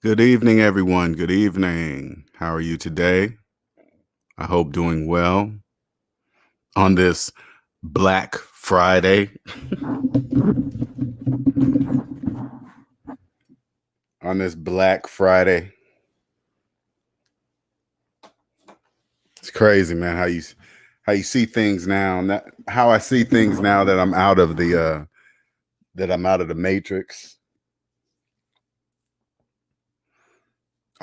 Good evening, everyone. Good evening. How are you today? I hope doing well on this Black Friday. On this Black Friday. It's crazy, man, how you see things now. How I see things now that I'm out of the matrix.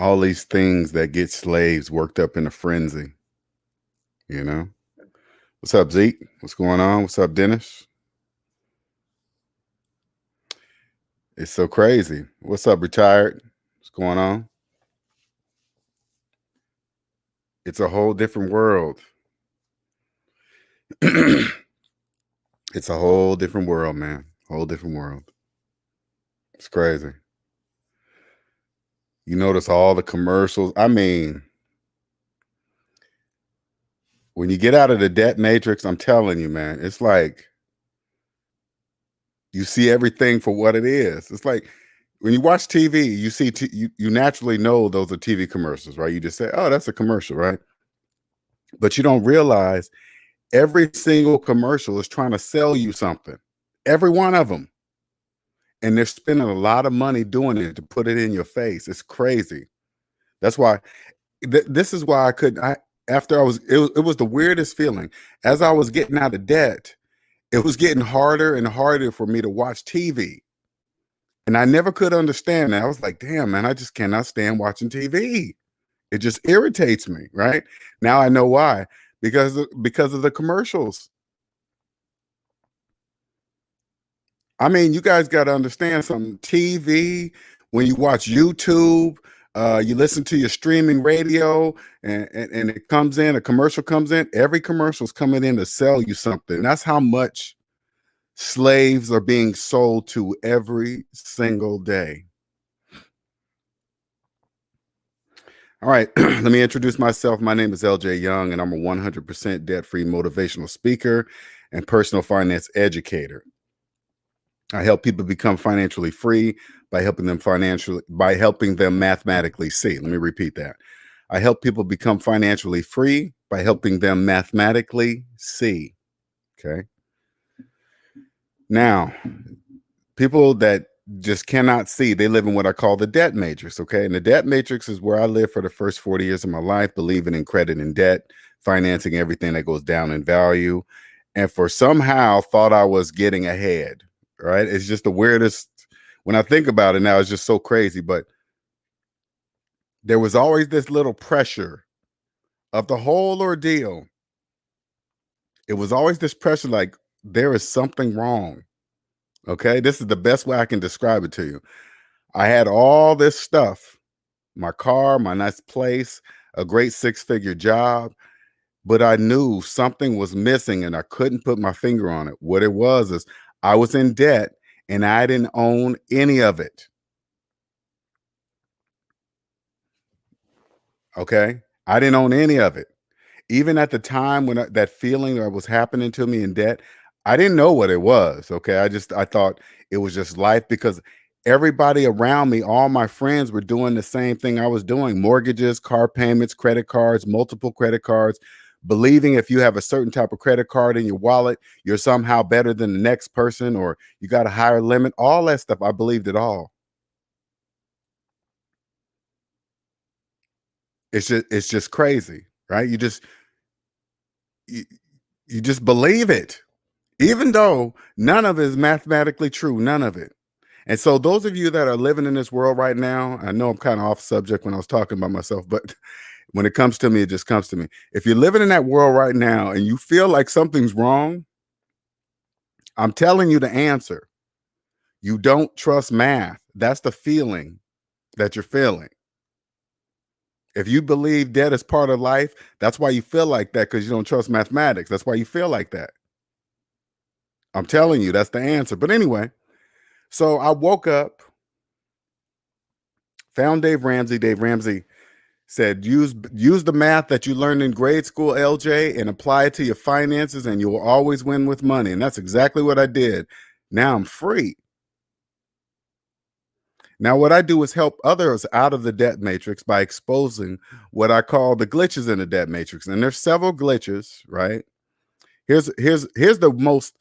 All these things that get slaves worked up in a frenzy, you know? What's up, Zeke? What's going on? What's up, Dennis? It's so crazy. What's up, retired? What's going on? It's a whole different world. It's a whole different world, man. Whole different world. It's crazy. You notice all the commercials. I mean, when you get out of the debt matrix, I'm telling you, man, it's like you see everything for what it is. It's like when you watch TV, you see you naturally know those are TV commercials, right? You just say, "Oh, that's a commercial," right? But you don't realize every single commercial is trying to sell you something. Every one of them. And they're spending a lot of money doing it to put it in your face. It's crazy. That's why this is why I couldn't. I after I was it was the weirdest feeling. As I was getting out of debt, it was getting harder and harder for me to watch TV. And I never could understand that. I was like, damn, man, I just cannot stand watching TV. It just irritates me, right? Now I know why. Because of the commercials. I mean, you guys got to understand something. TV, when you watch YouTube, you listen to your streaming radio, and it comes in, a commercial comes in. Every commercial is coming in to sell you something. That's how much slaves are being sold to every single day. All right, let me introduce myself. My name is LJ Young, and I'm a 100% debt-free motivational speaker and personal finance educator. I help people become financially free by helping them mathematically see. Let me repeat that. I help people become financially free by helping them mathematically see. Okay. Now, people that just cannot see, they live in what I call the debt matrix. Okay. And the debt matrix is where I lived for the first 40 years of my life, believing in credit and debt, financing everything that goes down in value, and for somehow thought I was getting ahead. Right. It's just the weirdest. When I think about it now, it's just so crazy. But there was always this little pressure of the whole ordeal. It was always this pressure like there is something wrong. Okay. This is the best way I can describe it to you. I had all this stuff, my car, my nice place, a great 6-figure job, but I knew something was missing and I couldn't put my finger on it. What it was is I was in debt and I didn't own any of it. Okay. I didn't own any of it. Even at the time when that feeling that was happening to me in debt, I didn't know what it was. Okay. I thought it was just life because everybody around me, all my friends were doing the same thing I was doing: mortgages, car payments, credit cards, multiple credit cards, believing if you have a certain type of credit card in your wallet, you're somehow better than the next person or you got a higher limit. All that stuff. I believed it all. It's just crazy, right? You, you just believe it, even though none of it is mathematically true, none of it. And so those of you that are living in this world right now, I know I'm kind of off subject when I was talking about myself, but when it comes to me, it just comes to me. If you're living in that world right now and you feel like something's wrong, I'm telling you the answer. You don't trust math. That's the feeling that you're feeling. If you believe debt is part of life, that's why you feel like that, because you don't trust mathematics. That's why you feel like that. I'm telling you, that's the answer. But anyway, so I woke up, found Dave Ramsey. Dave Ramsey said, use the math that you learned in grade school, LJ, and apply it to your finances, and you will always win with money. And that's exactly what I did. Now I'm free. Now, what I do is help others out of the debt matrix by exposing what I call the glitches in the debt matrix. And there's several glitches, right? Here's the most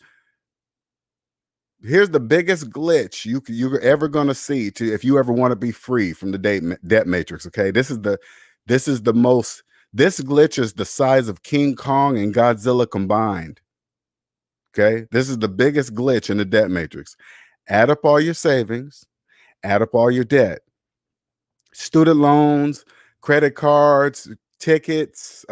here's the biggest glitch you're ever going to see to if you ever want to be free from the debt matrix. Okay, this is the most this glitch is the size of King Kong and Godzilla combined. Okay, this is the biggest glitch in the debt matrix. Add up all your savings, add up all your debt, student loans, credit cards, tickets,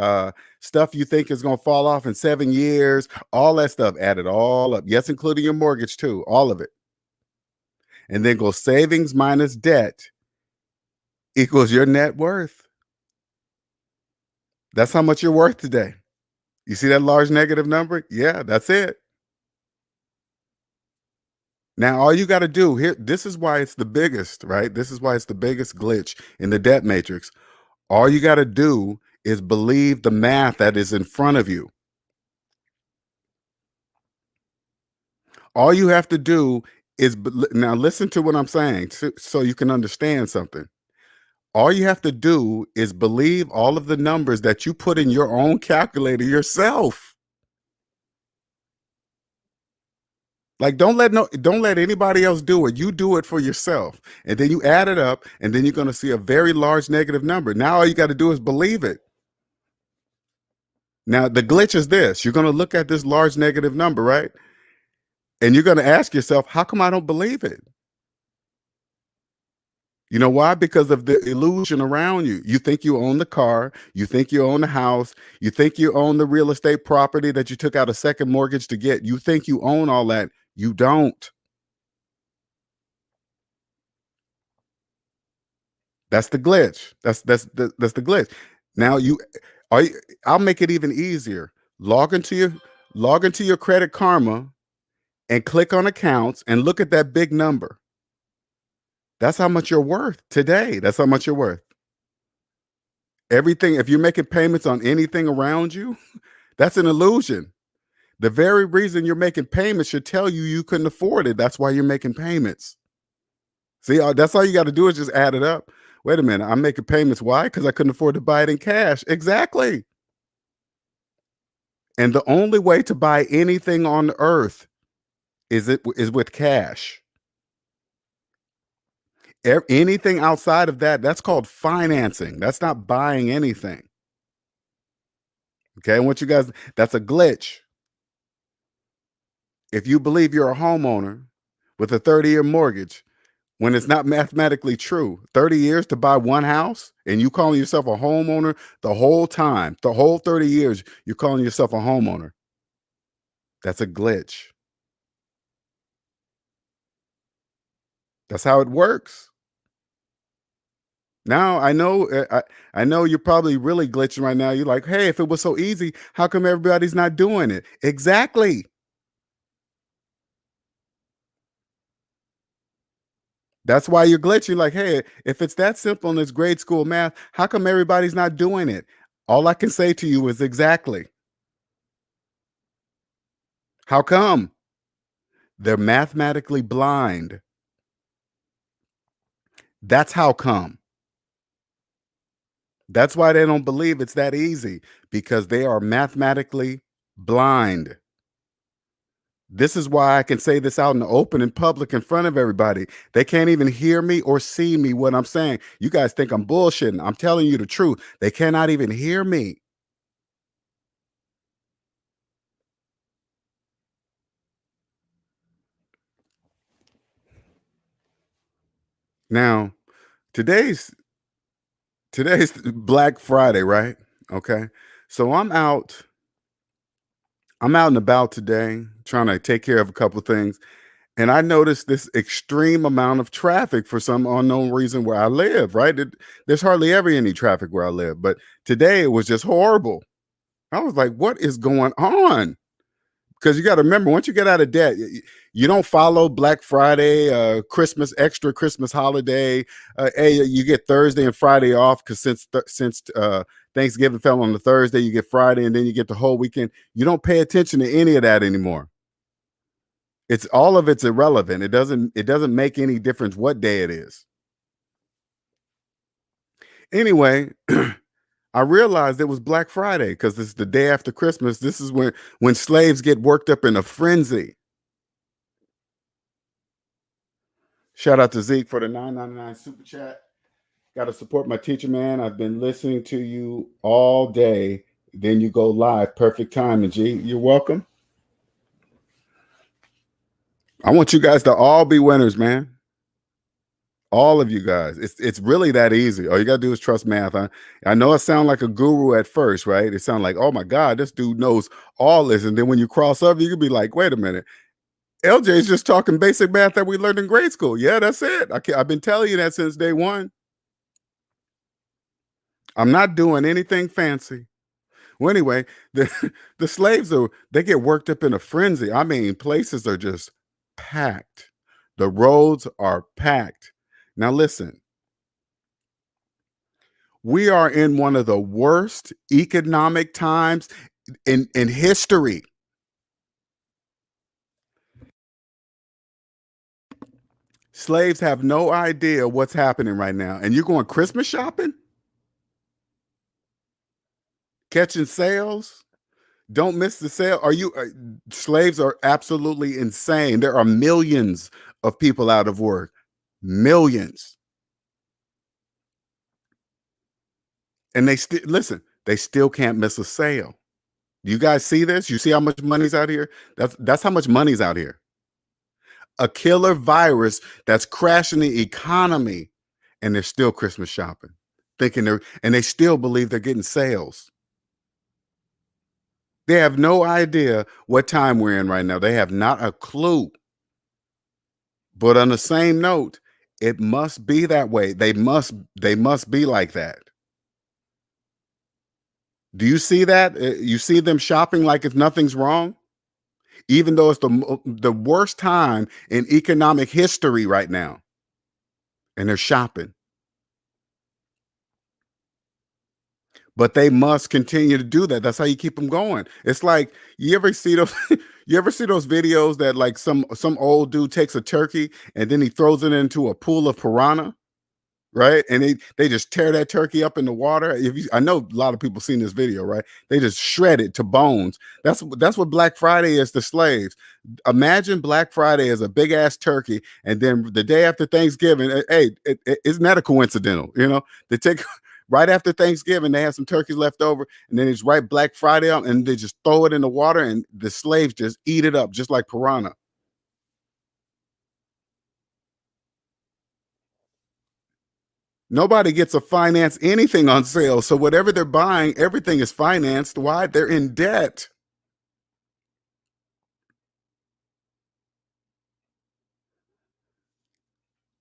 stuff you think is going to fall off in 7 years, all that stuff, add it all up. Yes, including your mortgage too, all of it. And then go savings minus debt equals your net worth. That's how much you're worth today. You see that large negative number? Yeah, that's it. Now, all you got to do here, this is why it's the biggest, right? This is why it's the biggest glitch in the debt matrix. All you got to do is believe the math that is in front of you. All you have to do is now listen to what I'm saying so you can understand something. All you have to do is believe all of the numbers that you put in your own calculator yourself. Like don't let anybody else do it. You do it for yourself. And then you add it up and then you're going to see a very large negative number. Now all you got to do is believe it. Now the glitch is this. You're going to look at this large negative number, right? And you're going to ask yourself, how come I don't believe it? You know why? Because of the illusion around you. You think you own the car. You think you own the house. You think you own the real estate property that you took out a second mortgage to get. You think you own all that. You don't. That's the glitch. That's the glitch. Now I'll make it even easier. Log into your Credit Karma and click on accounts and look at that big number. That's how much you're worth today. That's how much you're worth. Everything, if you're making payments on anything around you, that's an illusion. The very reason you're making payments should tell you you couldn't afford it. That's why you're making payments. See, that's all you got to do is just add it up. Wait a minute, I'm making payments. Why? Because I couldn't afford to buy it in cash. Exactly. And the only way to buy anything on earth is with cash. Anything outside of that, that's called financing. That's not buying anything. Okay, I want you guys, that's a glitch. If you believe you're a homeowner with a 30-year mortgage, when it's not mathematically true, 30 years to buy one house and you calling yourself a homeowner the whole time, the whole 30 years, you're calling yourself a homeowner. That's a glitch. That's how it works. Now I know you're probably really glitching right now. You're like, hey, if it was so easy, how come everybody's not doing it? Exactly. That's why you're glitching. Like, hey, if it's that simple and it's grade school math, how come everybody's not doing it? All I can say to you is exactly. How come? They're mathematically blind. That's how come. That's why they don't believe it's that easy, because they are mathematically blind. This is why I can say this out in the open, in public, in front of everybody. They can't even hear me or see me what I'm saying. You guys think I'm bullshitting. I'm telling you the truth. They cannot even hear me. Now, today's today's Black Friday, right? Okay. So I'm out and about today trying to take care of a couple of things. And I noticed this extreme amount of traffic for some unknown reason where I live, right? There's hardly ever any traffic where I live, but today it was just horrible. I was like, what is going on? Because you got to remember, once you get out of debt, you don't follow Black Friday, Christmas, extra Christmas holiday. Hey, you get Thursday and Friday off because since Thanksgiving fell on the Thursday, you get Friday, and then you get the whole weekend. You don't pay attention to any of that anymore. It's all of it's irrelevant. It doesn't make any difference what day it is. Anyway, I realized it was Black Friday because it's the day after Christmas. This is when slaves get worked up in a frenzy. Shout out to Zeke for the 9.99 super chat. Got to support my teacher, man. I've been listening to you all day. Then you go live. Perfect timing, G. You're welcome. I want you guys to all be winners, man. All of you guys. It's really that easy. All you gotta do is trust math. I know it sounds like a guru at first, right? It sounds like, oh my God, this dude knows all this. And then when you cross over, you can be like, wait a minute. LJ's just talking basic math that we learned in grade school. Yeah, that's it. I've been telling you that since day one. I'm not doing anything fancy. Well, anyway, the slaves they get worked up in a frenzy. I mean, places are just packed. The roads are packed. Now listen, we are in one of the worst economic times in history. Slaves have no idea what's happening right now. And you're going Christmas shopping? Catching sales? Don't miss the sale. Slaves are absolutely insane. There are millions of people out of work. Millions. And they still can't miss a sale. Do you guys see this? You see how much money's out here? That's how much money's out here. A killer virus that's crashing the economy, and they're still Christmas shopping, and they still believe they're getting sales. They have no idea what time we're in right now. They have not a clue. But on the same note, it must be that way. They must be like that. Do you see that? You see them shopping like if nothing's wrong, even though it's the worst time in economic history right now, and they're shopping. But they must continue to do that. That's how you keep them going. It's like you ever see those you ever see those videos that like some old dude takes a turkey and then he throws it into a pool of piranha? Right? And they just tear that turkey up in the water. I know a lot of people seen this video, right? They just shred it to bones. That's what Black Friday is to slaves. Imagine Black Friday as a big ass turkey, and then the day after Thanksgiving, hey, isn't that a coincidental? You know, they take right after Thanksgiving, they have some turkeys left over, and then it's right Black Friday up, and they just throw it in the water, and the slaves just eat it up, just like piranha. Nobody gets to finance anything on sale. So whatever they're buying, everything is financed. Why? They're in debt.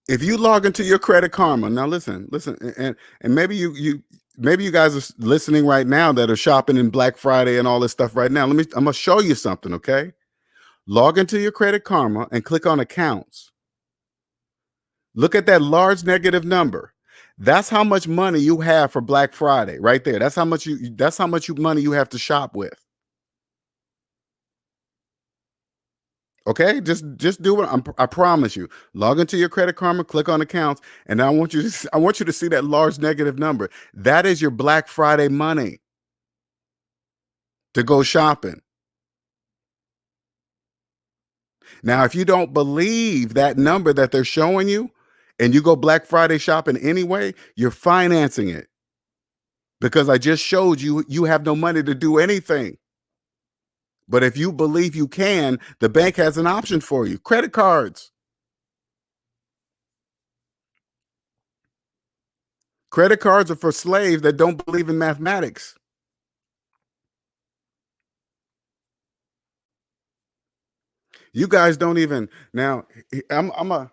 If you log into your Credit Karma, now listen, and maybe you guys are listening right now that are shopping in Black Friday and all this stuff right now. I'm gonna show you something, okay? Log into your Credit Karma and click on accounts. Look at that large negative number. That's how much money you have for Black Friday right there. That's how much money you have to shop with. Okay, just do it. I promise you. Log into your Credit Karma, click on accounts, and I want you to see that large negative number. That is your Black Friday money to go shopping. Now, if you don't believe that number that they're showing you, and you go Black Friday shopping anyway, you're financing it because I just showed you you have no money to do anything. But if you believe you can, the bank has an option for you: credit cards. Credit cards are for slaves that don't believe in mathematics. You guys don't even now. I'm a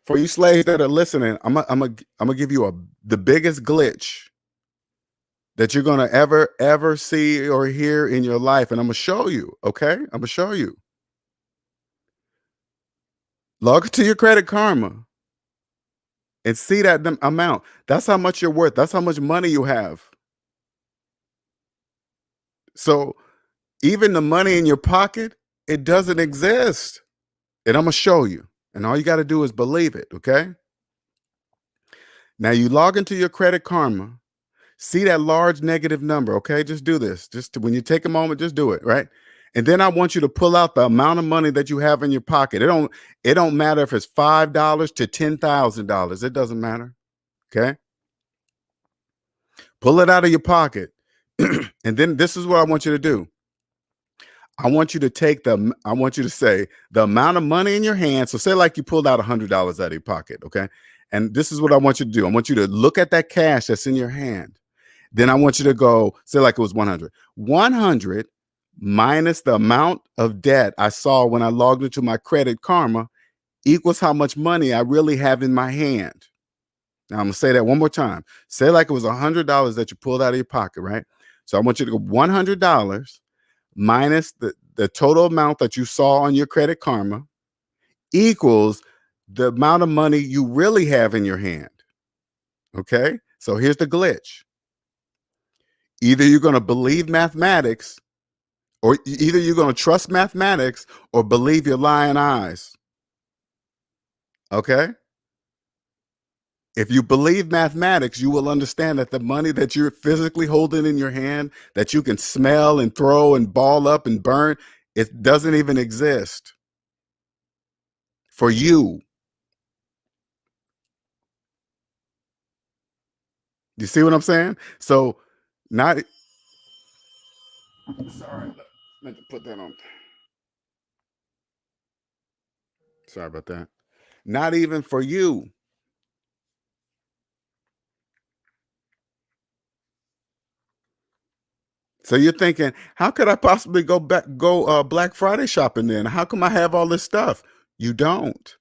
For you slaves that are listening. I'm gonna give you the biggest glitch that you're gonna ever see or hear in your life, and I'm gonna show you. Okay, I'm gonna show you. Log to your Credit Karma and see that amount. That's how much you're worth. That's how much money you have. So even the money in your pocket, it doesn't exist. And I'm gonna show you. And all you got to do is believe it. Okay. Now you log into your Credit Karma, see that large negative number, okay? Just do this. When you take a moment, just do it, right? And then I want you to pull out the amount of money that you have in your pocket. It don't matter if it's $5 to $10,000. It doesn't matter. Okay? Pull it out of your pocket. And then this is what I want you to do. I want you to say the amount of money in your hand. So say like you pulled out $100 out of your pocket, okay? And this is what I want you to do. I want you to look at that cash that's in your hand. Then I want you to go, say like it was 100. 100 minus the amount of debt I saw when I logged into my Credit Karma equals how much money I really have in my hand. Now I'm gonna say that one more time. Say like it was $100 that you pulled out of your pocket, right? So I want you to go $100 minus the total amount that you saw on your Credit Karma equals the amount of money you really have in your hand. Okay? So here's the glitch. Either you're going to believe mathematics, or either you're going to trust mathematics or believe your lying eyes. Okay? If you believe mathematics, you will understand that the money that you're physically holding in your hand, that you can smell and throw and ball up and burn, it doesn't even exist for you. You see what I'm saying? So, not sorry, meant to put that on. Sorry about that. Not even for you. So you're thinking, how could I possibly go Black Friday shopping then? How come I have all this stuff? You don't.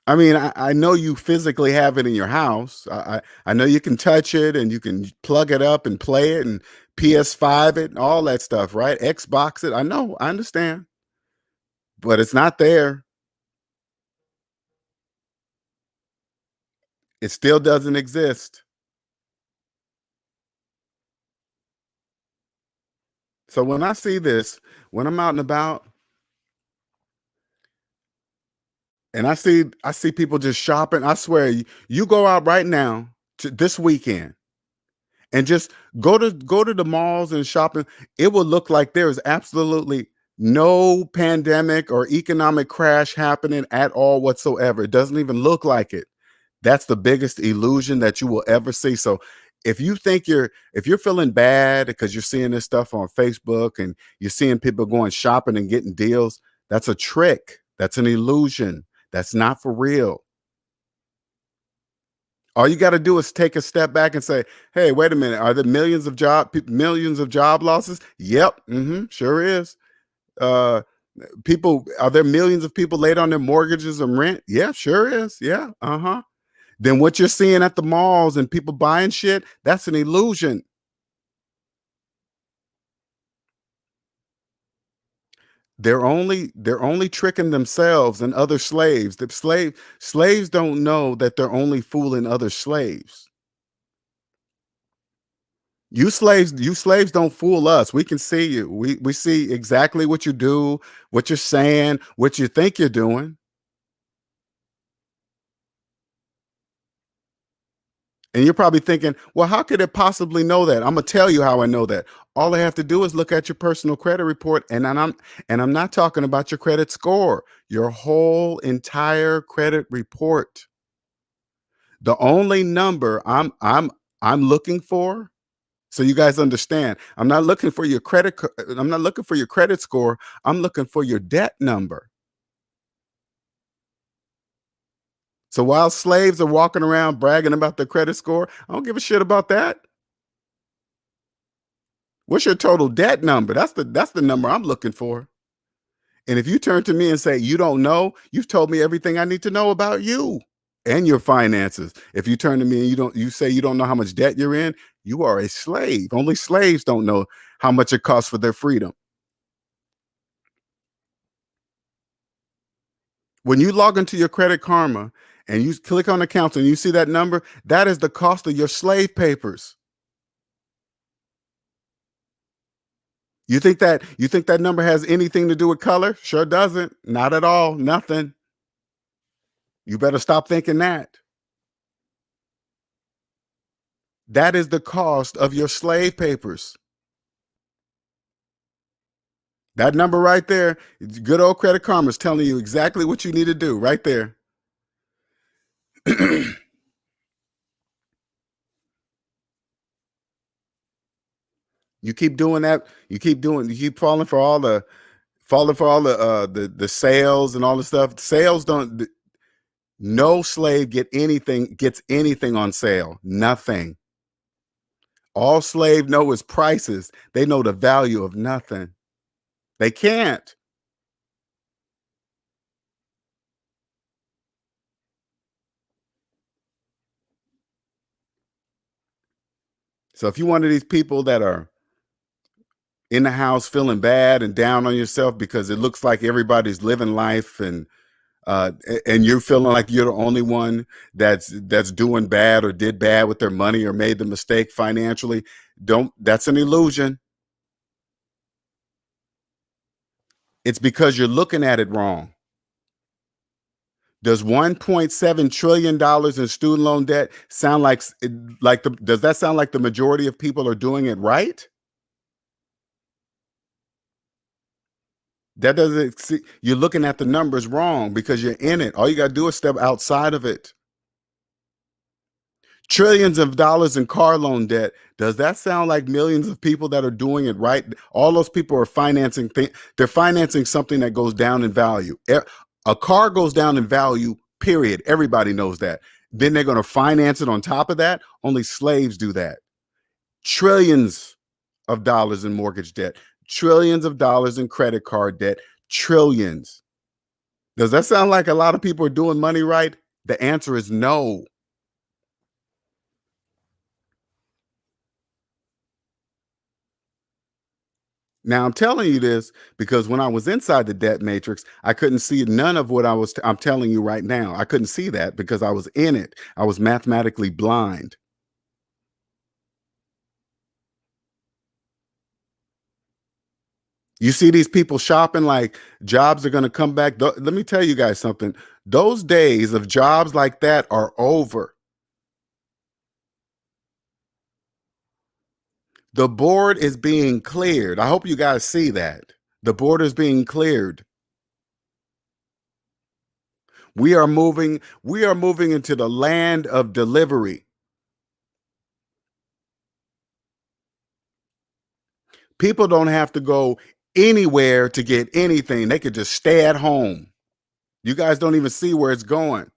I mean, I know you physically have it in your house. I know you can touch it and you can plug it up and play it and PS5 it and all that stuff, right? Xbox it. I know, I understand, but it's not there. It still doesn't exist. So when I see this, when I'm out and about, and I see people just shopping, I swear you go out right now to this weekend and just go to the malls and shopping. It will look like there is absolutely no pandemic or economic crash happening at all whatsoever. It doesn't even look like it. That's the biggest illusion that you will ever see. So if you're feeling bad because you're seeing this stuff on Facebook and you're seeing people going shopping and getting deals, that's a trick. That's an illusion. That's not for real. All you got to do is take a step back and say, "Hey, wait a minute. Are there millions of job losses?" Yep, sure is. Uh, People, are there millions of people late on their mortgages and rent? Yeah, sure is. Yeah, Then what you're seeing at the malls and people buying shit, that's an illusion. They're only tricking themselves and other slaves. The slaves don't know that they're only fooling other slaves. You slaves don't fool us. We can see you. We see exactly what you do, what you're saying, what you think you're doing. And you're probably thinking, well, how could it possibly know that? I'm gonna tell you how I know that. All I have to do is look at your personal credit report, and I'm not talking about your credit score, your whole entire credit report. The only number I'm looking for, so you guys understand, I'm not looking for your credit score. I'm looking for your debt number. So while slaves are walking around bragging about their credit score, I don't give a shit about that. What's your total debt number? That's the number I'm looking for. And if you turn to me and say you don't know, you've told me everything I need to know about you and your finances. If you turn to me and you say you don't know how much debt you're in, you are a slave. Only slaves don't know how much it costs for their freedom. When you log into your Credit Karma and you click on accounts and you see that number, that is the cost of your slave papers. You think that number has anything to do with color? Sure doesn't. Not at all. Nothing. You better stop thinking that. That is the cost of your slave papers. That number right there, good old Credit Karma is telling you exactly what you need to do right there. You keep doing that. You keep falling for all the sales and all the stuff. Sales don't. No slave gets anything on sale. Nothing. All slave know is prices. They know the value of nothing. They can't. So if you're one of these people that are in the house feeling bad and down on yourself because it looks like everybody's living life and you're feeling like you're the only one that's doing bad or did bad with their money or made the mistake financially, don't that's an illusion. It's because you're looking at it wrong. Does $1.7 trillion in student loan debt sound does that sound like the majority of people are doing it right? That doesn't see, you're looking at the numbers wrong because you're in it. All you got to do is step outside of it. Trillions of dollars in car loan debt. Does that sound like millions of people that are doing it right? All those people are they're financing something that goes down in value. A car goes down in value, period. Everybody knows that. Then they're going to finance it on top of that. Only slaves do that. Trillions of dollars in mortgage debt, trillions of dollars in credit card debt, trillions. Does that sound like a lot of people are doing money right? The answer is no. Now I'm telling you this because when I was inside the debt matrix, I couldn't see none of what I'm telling you right now. I couldn't see that because I was in it. I was mathematically blind. You see these people shopping like jobs are going to come back. Let me tell you guys something. Those days of jobs like that are over. The board is being cleared. I hope you guys see that. The board is being cleared. We are moving into the land of delivery. People don't have to go anywhere to get anything. They could just stay at home. You guys don't even see where it's going.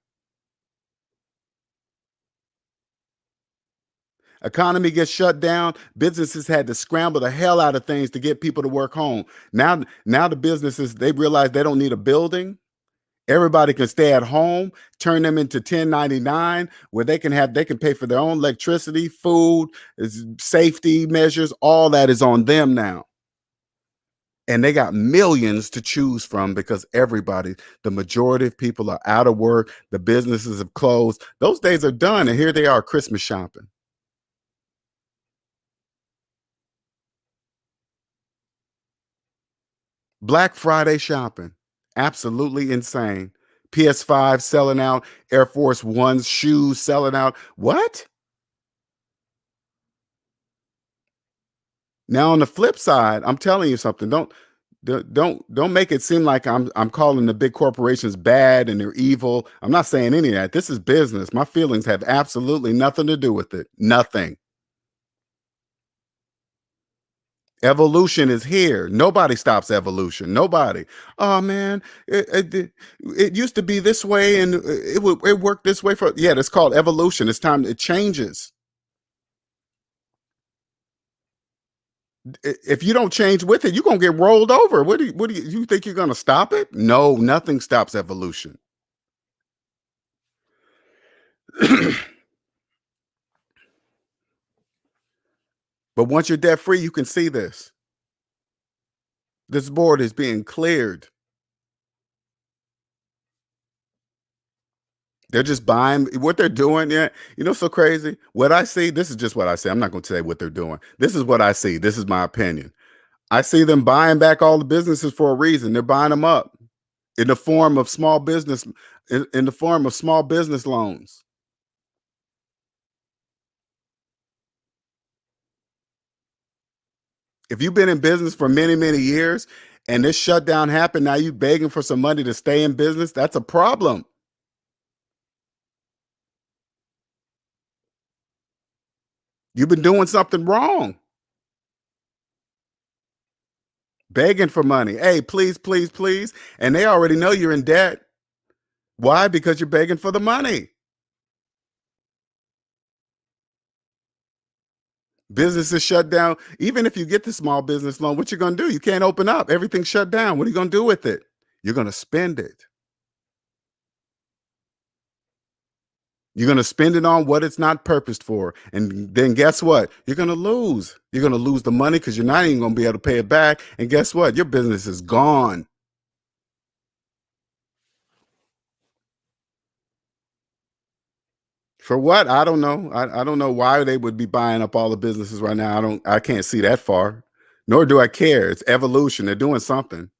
Economy gets shut down. Businesses had to scramble the hell out of things to get people to work home. Now the businesses, they realize they don't need a building. Everybody can stay at home, turn them into 1099 where they can pay for their own electricity, food, safety measures, all that is on them now. And they got millions to choose from because the majority of people are out of work. The businesses have closed. Those days are done. And here they are, Christmas shopping. Black Friday shopping. Absolutely insane. PS5 selling out, Air Force One's shoes selling out. What? Now on the flip side, I'm telling you something. Don't make it seem like I'm calling the big corporations bad and they're evil. I'm not saying any of that. This is business. My feelings have absolutely nothing to do with it. Nothing. Evolution is here. Nobody stops evolution. Nobody. Oh man, it used to be this way and it worked this way for yeah. It's called evolution. It's time. It changes. If you don't change with it, you're gonna get rolled over. You think you're gonna stop it? No, nothing stops evolution. But once you're debt free, you can see this. This board is being cleared. They're just buying what they're doing. Yeah. You know, so crazy. What I see, this is just what I see. I'm not going to say what they're doing. This is what I see. This is my opinion. I see them buying back all the businesses for a reason. They're buying them up in the form of small business in the form of small business loans. If you've been in business for many, many years and this shutdown happened, now you begging for some money to stay in business, that's a problem. You've been doing something wrong. Begging for money. Hey, please, please, please. And they already know you're in debt. Why? Because you're begging for the money. Business is shut down. Even if you get the small business loan, what you going to do? You can't open up. Everything's shut down. What are you going to do with it? You're going to spend it. You're going to spend it on what it's not purposed for. And then guess what? You're going to lose. You're going to lose the money because you're not even going to be able to pay it back. And guess what? Your business is gone. For what? I don't know. I don't know why they would be buying up all the businesses right now. I can't see that far. Nor do I care. It's evolution. They're doing something.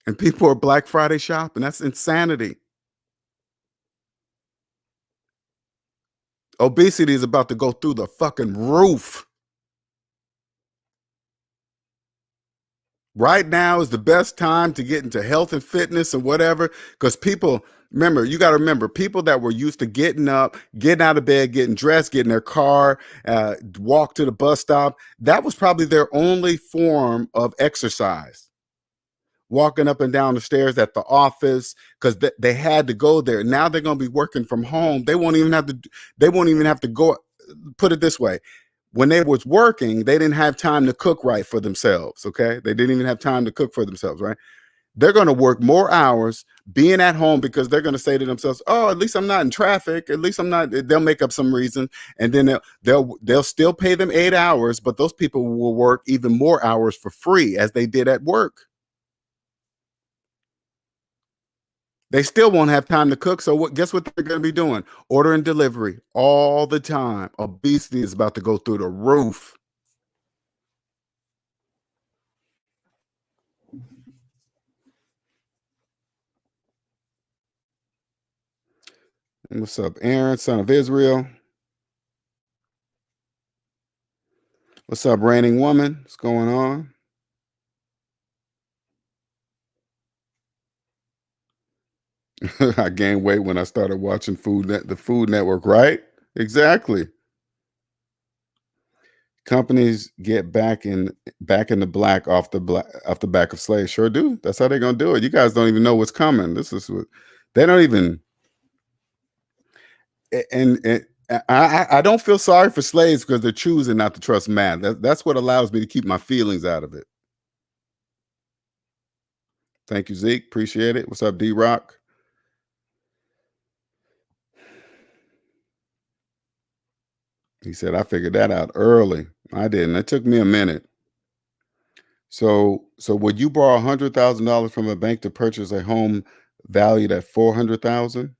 And people are Black Friday shopping. That's insanity. Obesity is about to go through the fucking roof. Right now is the best time to get into health and fitness and whatever, because people, remember, you got to remember, people that were used to getting up, getting out of bed, getting dressed, getting their car, walk to the bus stop, that was probably their only form of exercise. Walking up and down the stairs at the office because they had to go there. Now they're going to be working from home. They won't even have to go. Put it this way. When they was working, they didn't have time to cook right for themselves. Okay. They didn't even have time to cook for themselves. Right. They're going to work more hours being at home because they're going to say to themselves, oh, at least I'm not in traffic. At least I'm not. They'll make up some reason. And then they'll still pay them 8 hours, but those people will work even more hours for free as they did at work. They still won't have time to cook. So guess what they're going to be doing? Ordering delivery all the time. Obesity is about to go through the roof. And what's up, Aaron, son of Israel? What's up, reigning woman? What's going on? I gained weight when I started watching the Food Network, right? Exactly. Companies get back in the black off the back of slaves. Sure do. That's how they're gonna do it. You guys don't even know what's coming. This is what they don't even. And I don't feel sorry for slaves because they're choosing not to trust man. That's what allows me to keep my feelings out of it. Thank you, Zeke. Appreciate it. What's up, D Rock? He said, I figured that out early. I didn't. It took me a minute. So would you borrow $100,000 from a bank to purchase a home valued at 400,000?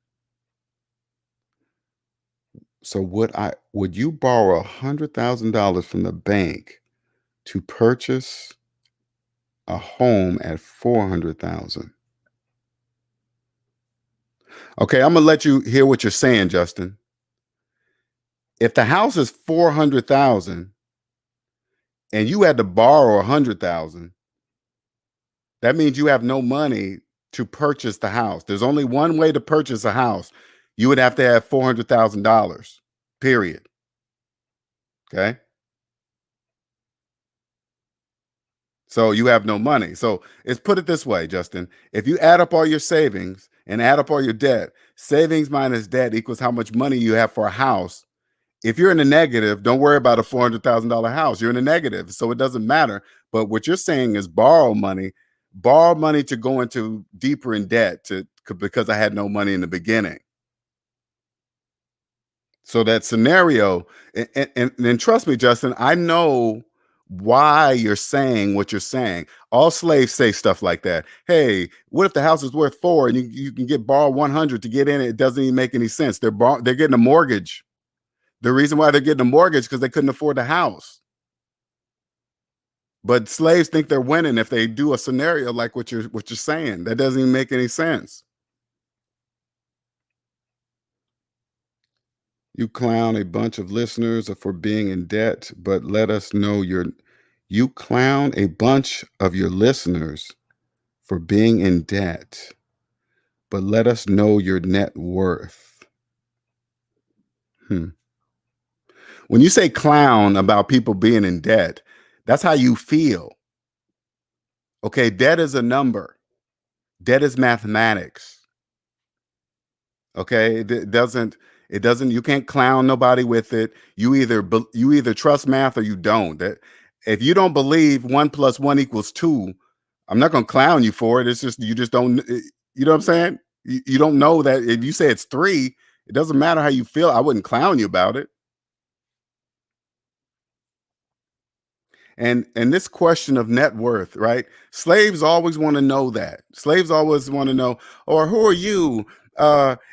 So would you borrow $100,000 from the bank to purchase a home at 400,000? Okay, I'm gonna let you hear what you're saying, Justin. If the house is 400,000 and you had to borrow 100,000, that means you have no money to purchase the house. There's only one way to purchase a house. You would have to have $400,000. Period. Okay? So you have no money. So it's put it this way, Justin. If you add up all your savings and add up all your debt, savings minus debt equals how much money you have for a house. If you're in the negative, don't worry about a $400,000 house. You're in the negative, so it doesn't matter. But what you're saying is borrow money to go into deeper in debt because I had no money in the beginning. So that scenario, and trust me, Justin, I know why you're saying what you're saying. All slaves say stuff like that. Hey, what if the house is worth 4 and you can get borrow 100 to get in it? It doesn't even make any sense. They're getting a mortgage. The reason why they're getting a mortgage because they couldn't afford the house. But slaves think they're winning if they do a scenario like what you're saying. That doesn't even make any sense. You clown a bunch of listeners for being in debt, but let us know you clown a bunch of your listeners for being in debt, but let us know your net worth. Hmm. When you say clown about people being in debt, that's how you feel. Okay, debt is a number. Debt is mathematics. Okay, it doesn't you can't clown nobody with it. You either trust math or you don't. That if you don't believe 1 + 1 = 2, I'm not going to clown you for it. It's just you just don't you know what I'm saying? You don't know that if you say it's 3, it doesn't matter how you feel. I wouldn't clown you about it. And this question of net worth, right? Slaves always want to know that. Slaves always want to know, or who are you?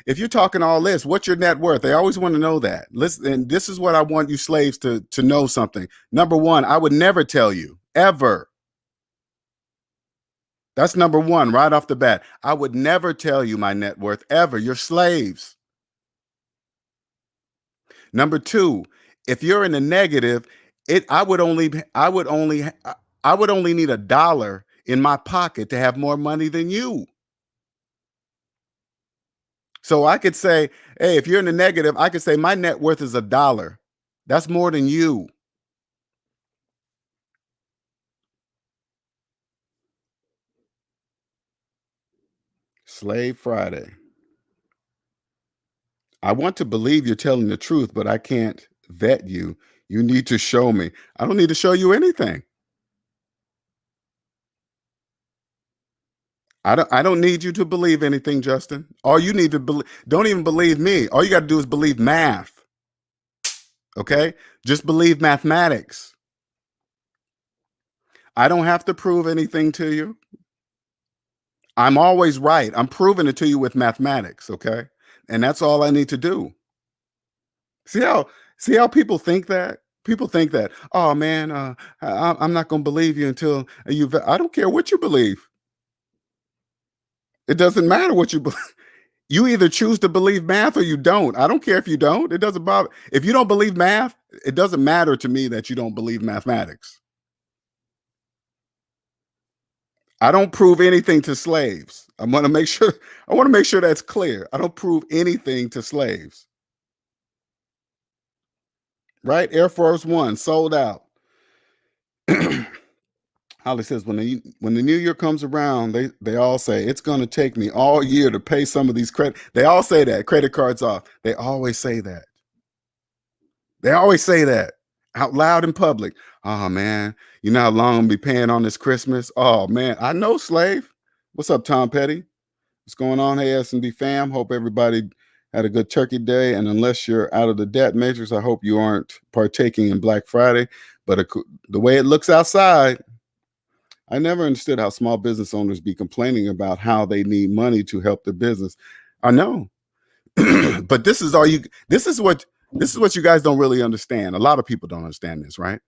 If you're talking all this, what's your net worth? They always want to know that. Listen, and this is what I want you slaves to know something. Number one, I would never tell you ever. That's number one, right off the bat. I would never tell you my net worth ever. You're slaves. Number two, if you're in the negative, it I would only need $1 in my pocket to have more money than you. So I could say, hey, if you're in the negative, I could say my net worth is $1. That's more than you. Slave Friday. I want to believe you're telling the truth, but I can't vet you. You need to show me. I don't need to show you anything. I don't need you to believe anything, Justin. All you need to believe, don't even believe me. All you got to do is believe math. Okay? Just believe mathematics. I don't have to prove anything to you. I'm always right. I'm proving it to you with mathematics, okay? And that's all I need to do. See how see how people think that? People think that, "Oh man, I'm not going to believe you until I don't care what you believe. It doesn't matter what you believe. You either choose to believe math or you don't. I don't care if you don't. It doesn't bother. If you don't believe math, it doesn't matter to me that you don't believe mathematics. I don't prove anything to slaves. I want to make sure that's clear. I don't prove anything to slaves. Right? Air Force One sold out. Holly says when the new year comes around, they all say it's going to take me all year to pay some of these credit. They all say that credit cards off. They always say that. They always say that out loud in public. Oh man, you know how long I'm be paying on this Christmas? Oh man, I know, slave. What's up, Tom Petty? What's going on? Hey, S&B fam. Hope everybody had a good turkey day. And unless you're out of the debt matrix, I hope you aren't partaking in Black Friday. But the way it looks outside, I never understood how small business owners be complaining about how they need money to help their business. I know. But this is what you guys don't really understand. A lot of people don't understand this, right?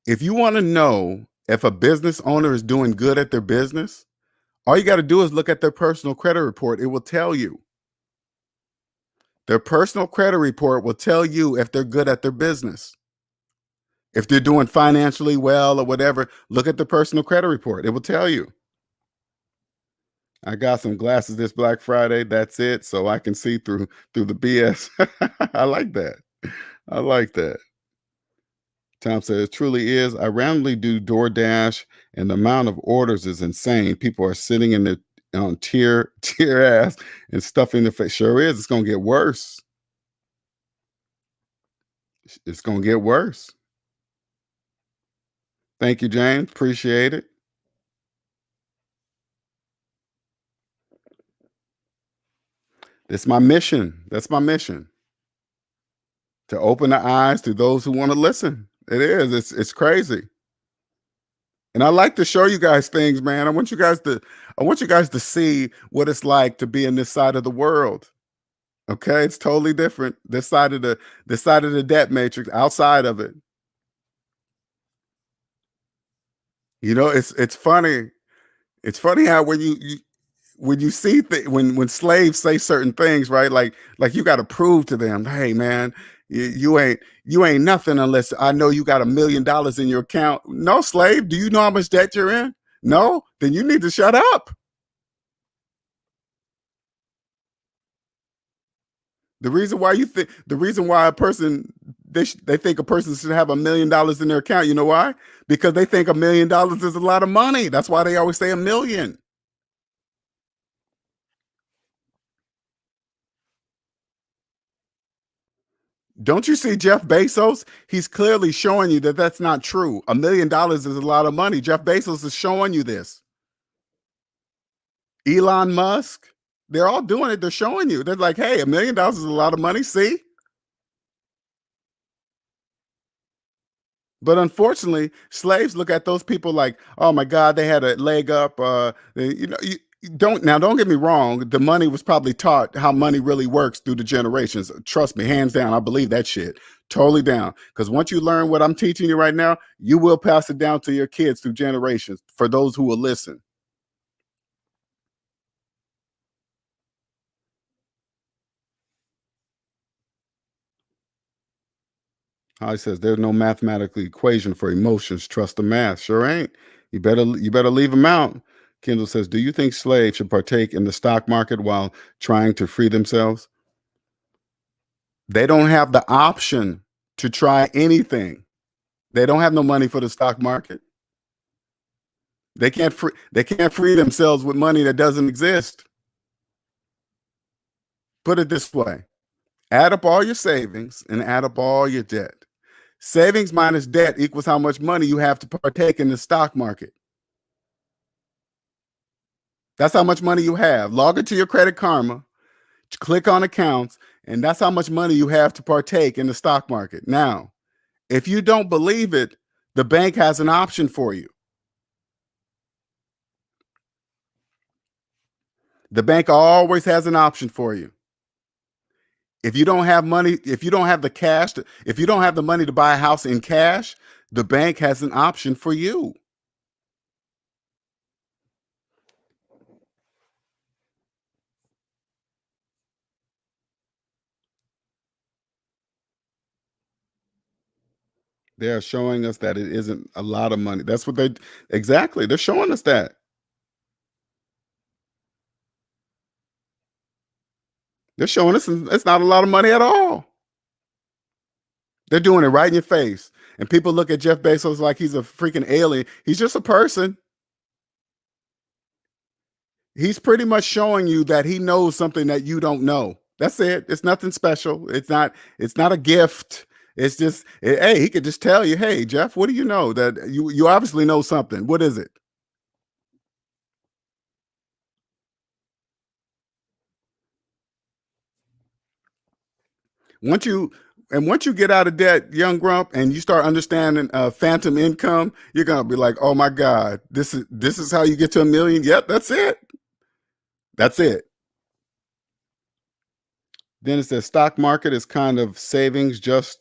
If you want to know if a business owner is doing good at their business, all you got to do is look at their personal credit report. It will tell you. Their personal credit report will tell you if they're good at their business. If they're doing financially well or whatever, look at the personal credit report. It will tell you. I got some glasses this Black Friday. That's it. So I can see through the BS. I like that. I like that. Tom says, it truly is. I randomly do DoorDash, and the amount of orders is insane. People are sitting in the on tear ass and stuffing the face. Sure is. It's gonna get worse. It's gonna get worse. Thank you, James. Appreciate it. It's my mission. That's my mission. To open the eyes to those who want to listen. It is. It's crazy. And I like to show you guys things, man. I want you guys to see what it's like to be in this side of the world. Okay? It's totally different. This side of the debt matrix, outside of it. It's funny. It's funny how when you see when slaves say certain things, right? Like you got to prove to them, hey man, you ain't nothing unless I know you got $1 million in your account. No, slave, do you know how much debt you're in? No, then you need to shut up. The reason why a person they think a person should have $1 million in their account. You know why? Because they think $1 million is a lot of money. That's why they always say a million. Don't you see Jeff Bezos? He's clearly showing you that that's not true. $1 million is a lot of money. Jeff Bezos is showing you this. Elon Musk, they're all doing it. They're showing you. They're like, hey, $1 million is a lot of money. See? But unfortunately, slaves look at those people like, oh my God, they had a leg up. Don't get me wrong. The money was probably taught how money really works through the generations. Trust me, hands down, I believe that shit. Totally down. Because once you learn what I'm teaching you right now, you will pass it down to your kids through generations for those who will listen. Holly says there's no mathematical equation for emotions. Trust the math. Sure ain't. You better leave them out. Kendall says, do you think slaves should partake in the stock market while trying to free themselves? They don't have the option to try anything. They don't have no money for the stock market. They can't free themselves with money that doesn't exist. Put it this way. Add up all your savings and add up all your debt. Savings minus debt equals how much money you have to partake in the stock market. That's how much money you have. Log into your Credit Karma, click on accounts, and that's how much money you have to partake in the stock market. Now, if you don't believe it, the bank has an option for you. The bank always has an option for you. If you don't have money, if you don't have the cash, if you don't have the money to buy a house in cash, the bank has an option for you. They're showing us that it isn't a lot of money. That's what they exactly. They're showing us that. They're showing us it's not a lot of money at all. They're doing it right in your face. And people look at Jeff Bezos like he's a freaking alien. He's just a person. He's pretty much showing you that he knows something that you don't know. That's it. It's nothing special. It's not a gift. It's just hey, he could just tell you, "Hey, Jeff, what do you know? That you obviously know something. What is it?" Once you once you get out of debt, young grump, and you start understanding phantom income, you're gonna be like, "Oh my God, this is how you get to a million." Yep, that's it. That's it. Then it says stock market is kind of savings. Just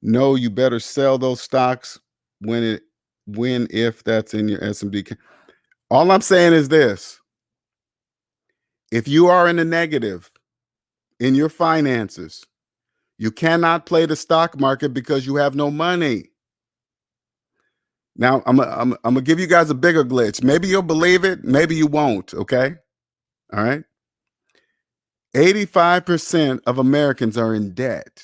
know you better sell those stocks when it when if that's in your SMD. All I'm saying is this: if you are in the negative in your finances, you cannot play the stock market because you have no money. Now, I'm gonna give you guys a bigger glitch. Maybe you'll believe it, maybe you won't. Okay, all right. 85% of Americans are in debt.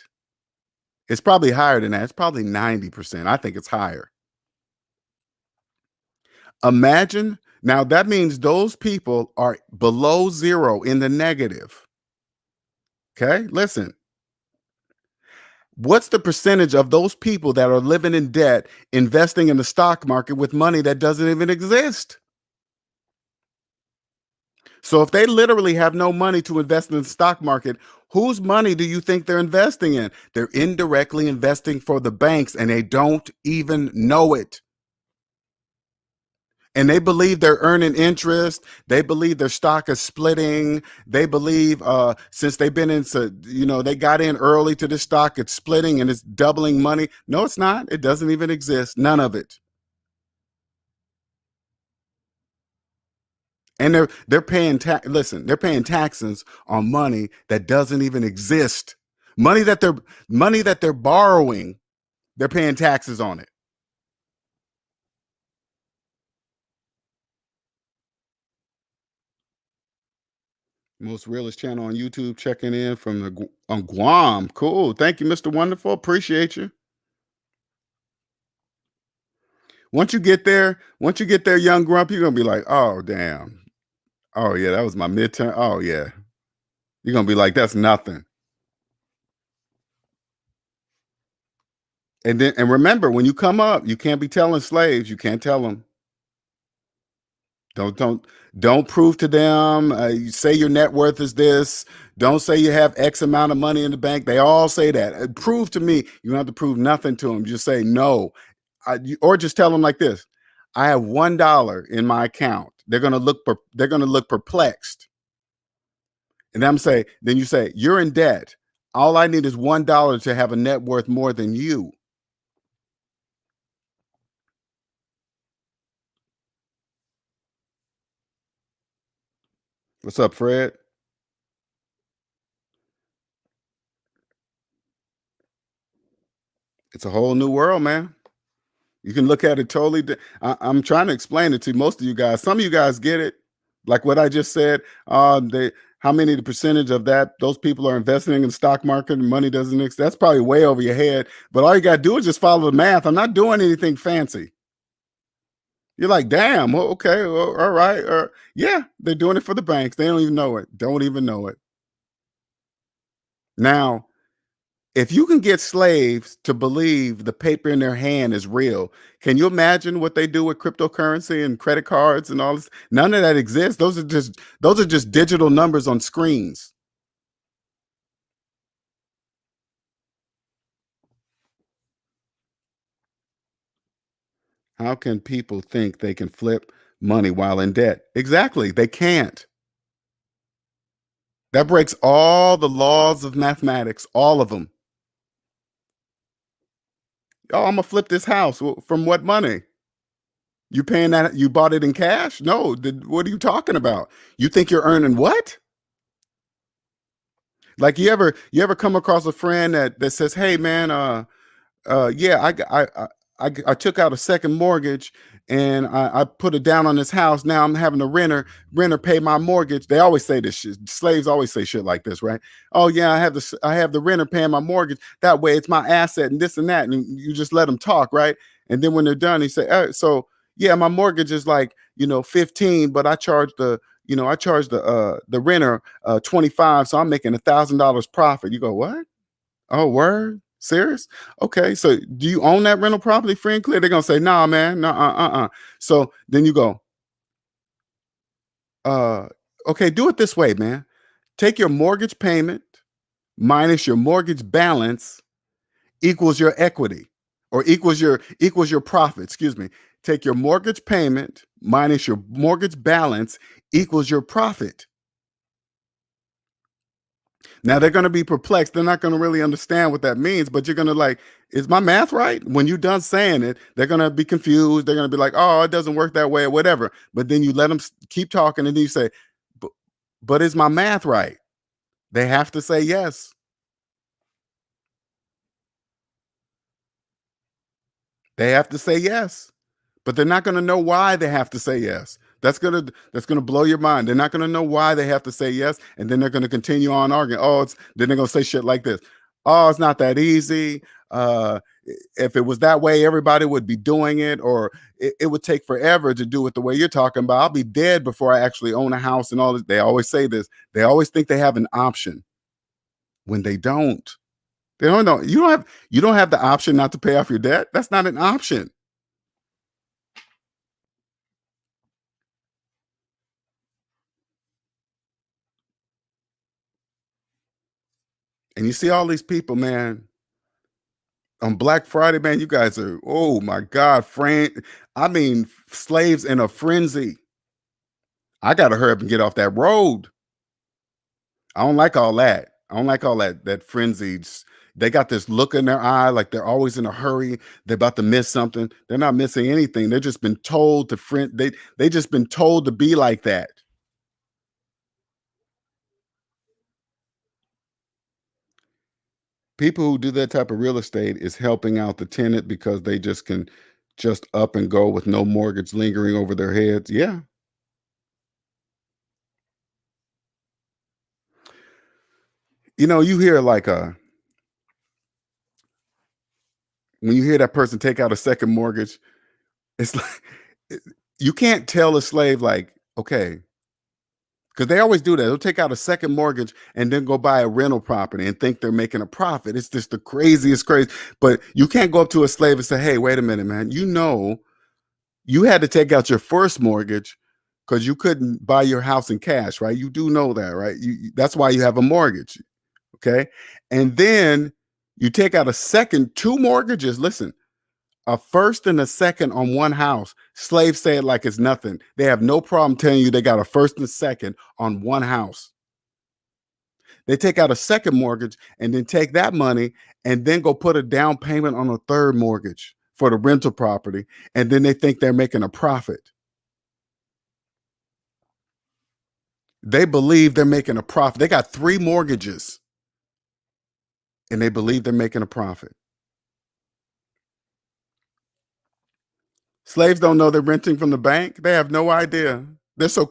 It's probably higher than that. It's probably 90%. I think it's higher. Imagine now that means those people are below zero in the negative. Okay, listen. What's the percentage of those people that are living in debt investing in the stock market with money that doesn't even exist? So if they literally have no money to invest in the stock market, whose money do you think they're investing in? They're indirectly investing for the banks and they don't even know it. And they believe they're earning interest. They believe their stock is splitting. They believe since they've been into, they got in early to the stock, it's splitting and it's doubling money. No, it's not. It doesn't even exist. None of it. And they're paying listen, they're paying taxes on money that doesn't even exist. Money that they're borrowing, they're paying taxes on it. Most realest channel on YouTube checking in from on Guam. Cool. Thank you, Mr. Wonderful. Appreciate you. Once you get there, young grump, you're gonna be like, oh damn. Oh yeah, that was my midterm. Oh yeah. You're gonna be like, that's nothing. And remember, when you come up, you can't be telling slaves, you can't tell them. Don't prove to them. You say your net worth is this. Don't say you have X amount of money in the bank. They all say that. Prove to me. You don't have to prove nothing to them. Just say no, or just tell them like this: I have $1 in my account. They're gonna look. They're gonna look perplexed. And then you say you're in debt. All I need is $1 to have a net worth more than you. What's up, Fred? It's a whole new world, man. You can look at it totally. I'm trying to explain it to most of you guys. Some of you guys get it, like what I just said. How many the percentage of those people are investing in the stock market and money doesn't exist? That's probably way over your head. But all you got to do is just follow the math. I'm not doing anything fancy. You're like, damn, well, okay, well, all right, yeah, they're doing it for the banks. They don't even know it. Don't even know it. Now, if you can get slaves to believe the paper in their hand is real, can you imagine what they do with cryptocurrency and credit cards and all this? None of that exists. Those are just digital numbers on screens. How can people think they can flip money while in debt? Exactly. They can't. That breaks all the laws of mathematics, all of them. Oh, I'm gonna flip this house. From what money? You paying that? You bought it in cash? No. What are you talking about? You think you're earning what? Like you ever come across a friend that says, "Hey man, yeah, I took out a second mortgage and I put it down on this house. Now I'm having a renter pay my mortgage." They always say this shit. Slaves always say shit like this, right? Oh yeah, I have the renter paying my mortgage. That way it's my asset and this and that. And you just let them talk, right? And then when they're done, he say, so yeah, my mortgage is like 15, but I charge the renter 25, so I'm making $1,000 profit. You go, what? Oh, word? Serious? Okay, so do you own that rental property free and clear? They're gonna say, nah, man, no, So then you go, uh, okay, do it this way, man. Take your mortgage payment minus your mortgage balance equals your equity, or equals your profit. Excuse me. Take your mortgage payment minus your mortgage balance equals your profit. Now they're going to be perplexed. They're not going to really understand what that means, but you're going to like, is my math right? When you're done saying it, they're going to be confused. They're going to be like, oh, it doesn't work that way or whatever. But then you let them keep talking and then you say, but, but is my math right? They have to say yes. They have to say yes. But they're not going to know why they have to say yes. That's gonna blow your mind. They're not gonna know why they have to say yes, and then they're gonna continue on arguing. Then they're gonna say shit like this. Oh, it's not that easy. If it was that way, everybody would be doing it, or it would take forever to do it the way you're talking about. I'll be dead before I actually own a house and all this. They always say this. They always think they have an option when they don't. They don't know. You don't have the option not to pay off your debt. That's not an option. And you see all these people, man, on Black Friday, man, you guys are, oh my God, I mean, slaves in a frenzy. I gotta hurry up and get off that road. I don't like all that. I don't like all that frenzy. They got this look in their eye, like they're always in a hurry. They're about to miss something. They're not missing anything. They're just been told to they just been told to be like that. People who do that type of real estate is helping out the tenant because they just can just up and go with no mortgage lingering over their heads. Yeah. You hear like when you hear that person take out a second mortgage, it's like it- you can't tell a slave like, okay, because they always do that. They'll take out a second mortgage and then go buy a rental property and think they're making a profit. It's just the craziest crazy. But you can't go up to a slave and say, hey, wait a minute, man. You had to take out your first mortgage because you couldn't buy your house in cash, right? You do know that, right? That's why you have a mortgage. Okay. And then you take out a second, two mortgages. Listen, a first and a second on one house. Slaves say it like it's nothing. They have no problem telling you they got a first and second on one house. They take out a second mortgage and then take that money and then go put a down payment on a third mortgage for the rental property. And then they think they're making a profit. They believe they're making a profit. They got three mortgages and they believe they're making a profit. Slaves don't know they're renting from the bank. They have no idea. They're so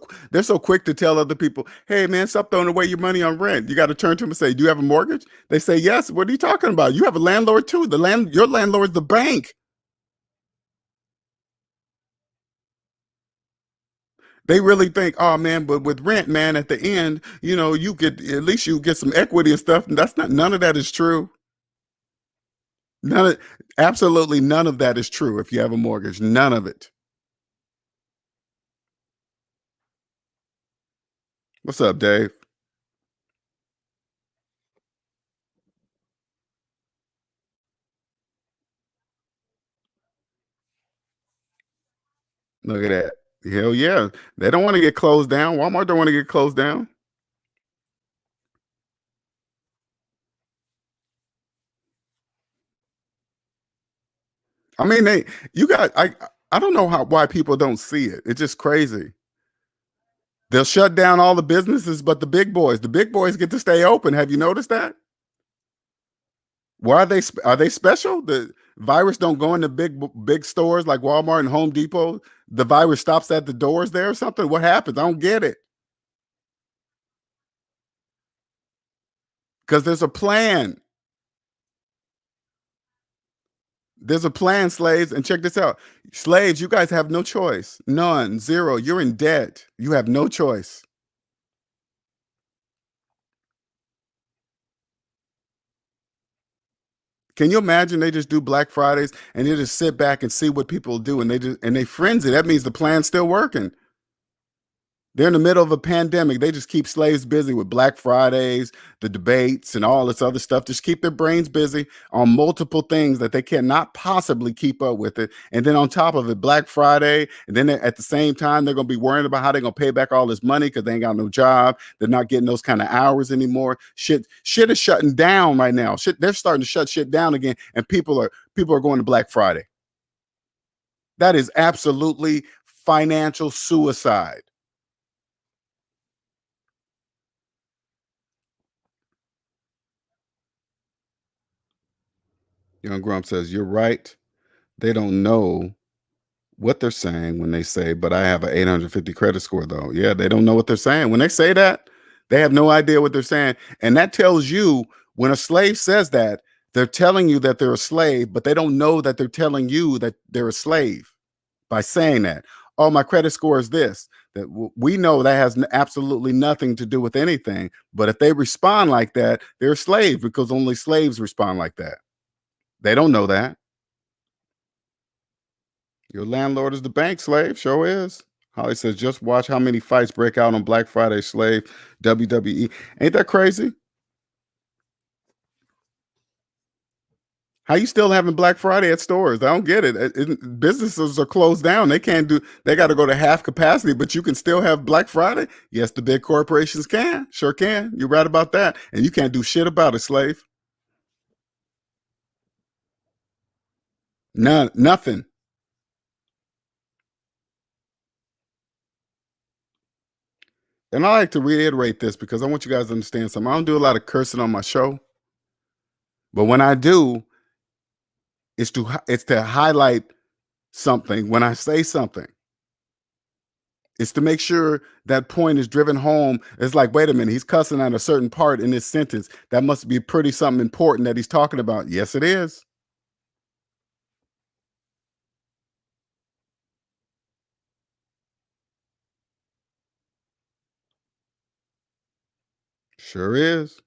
quick to tell other people, "Hey man, stop throwing away your money on rent." You got to turn to them and say, "Do you have a mortgage?" They say, "Yes." What are you talking about? You have a landlord too. Your landlord's the bank. They really think, "Oh man, but with rent, man, at the end, you get at least you get some equity and stuff." And that's not none of that is true. None of Absolutely none of that is true if you have a mortgage. None of it. What's up, Dave? Look at that. Hell yeah. They don't want to get closed down. Walmart don't want to get closed down. I mean, I don't know why people don't see it. It's just crazy. They'll shut down all the businesses, but the big boys get to stay open. Have you noticed that? Why are they special? The virus don't go into big stores like Walmart and Home Depot. The virus stops at the doors there or something. What happens? I don't get it. Because there's a plan. There's a plan, slaves. And check this out. Slaves, you guys have no choice. None, zero. You're in debt. You have no choice. Can you imagine they just do Black Fridays and they just sit back and see what people do and they frenzy? That means the plan's still working. They're in the middle of a pandemic. They just keep slaves busy with Black Fridays, the debates, and all this other stuff. Just keep their brains busy on multiple things that they cannot possibly keep up with it. And then on top of it, Black Friday, and then at the same time, they're going to be worrying about how they're going to pay back all this money because they ain't got no job. They're not getting those kind of hours anymore. Shit is shutting down right now. They're starting to shut shit down again, and people are going to Black Friday. That is absolutely financial suicide. Young Grump says, "You're right. They don't know what they're saying when they say, but I have an 850 credit score, though." Yeah, they don't know what they're saying. When they say that, they have no idea what they're saying. And that tells you when a slave says that, they're telling you that they're a slave, but they don't know that they're telling you that they're a slave by saying that. Oh, my credit score is this. That we know that has absolutely nothing to do with anything. But if they respond like that, they're a slave because only slaves respond like that. They don't know that. Your landlord is the bank, slave. Sure is. Holly says, just watch how many fights break out on Black Friday, slave. WWE. Ain't that crazy? How you still having Black Friday at stores? I don't get it. Businesses are closed down. They got to go to half capacity, but you can still have Black Friday? Yes, the big corporations can. Sure can. You're right about that. And you can't do shit about it, slave. None, nothing. And I like to reiterate this because I want you guys to understand something. I don't do a lot of cursing on my show. But when I do, it's to highlight something. When I say something, it's to make sure that point is driven home. It's like, wait a minute, he's cussing at a certain part in this sentence. That must be pretty something important that he's talking about. Yes, it is. Sure is.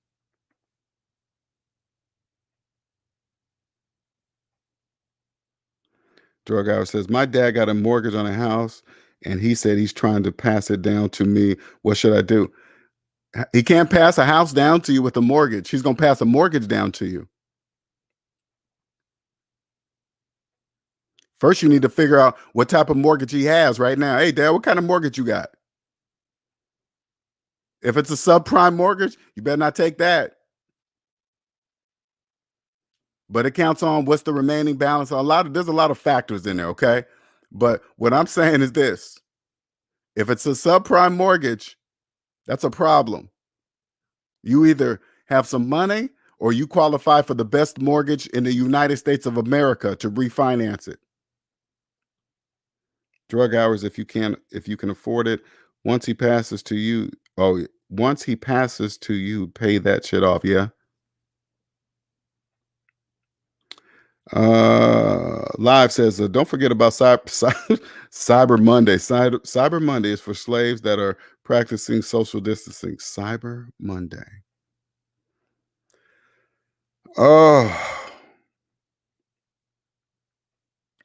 Drug hour says, my dad got a mortgage on a house and he said he's trying to pass it down to me. What should I do? He can't pass a house down to you with a mortgage. He's going to pass a mortgage down to you. First, you need to figure out what type of mortgage he has right now. Hey, Dad, what kind of mortgage you got? If it's a subprime mortgage, you better not take that. But it counts on what's the remaining balance. There's a lot of factors in there, okay? But what I'm saying is this: if it's a subprime mortgage, that's a problem. You either have some money or you qualify for the best mortgage in the United States of America to refinance it. Drug hours, if you can afford it. Once he passes to you, once he passes to you, pay that shit off. Yeah. Live says, don't forget about Cyber Monday. Cyber Monday is for slaves that are practicing social distancing. Cyber Monday. Oh,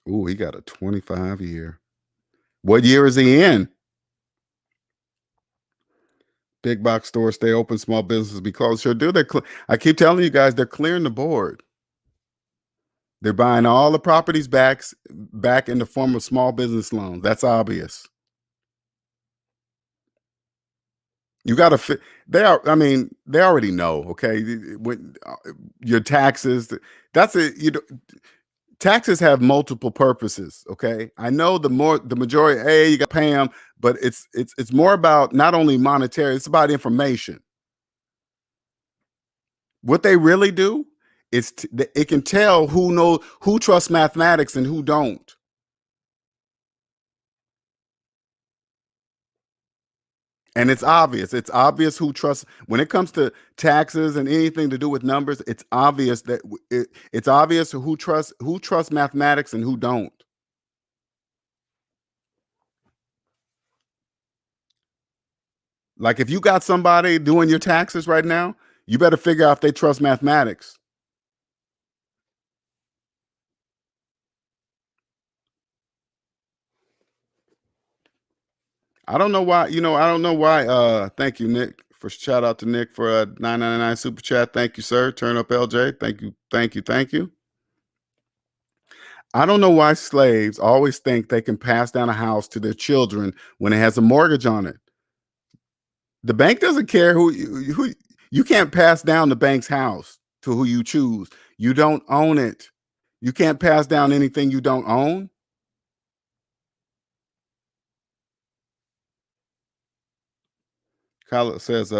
ooh, he got a 25-year. What year is he in? Big box stores stay open, small businesses be closed. Sure do. I keep telling you guys, they're clearing the board. They're buying all the properties back in the form of small business loans. That's obvious. You got to fit. They already know. Okay, when your taxes, that's it. Taxes have multiple purposes. Okay, I know the majority. Hey, you got to pay them, but it's more about not only monetary. It's about information. What they really do is it can tell who trusts mathematics and who don't. And it's obvious. It's obvious who trusts when it comes to taxes and anything to do with numbers. It's obvious that it's obvious who trusts mathematics and who don't. Like if you got somebody doing your taxes right now, you better figure out if they trust mathematics. I don't know why. I don't know why. Thank you, Nick. For shout out to Nick for a 999 super chat. Thank you, sir. Turn up LJ. Thank you. Thank you. Thank you. I don't know why slaves always think they can pass down a house to their children when it has a mortgage on it. The bank doesn't care who you can't pass down the bank's house to who you choose. You don't own it. You can't pass down anything you don't own. Carlos says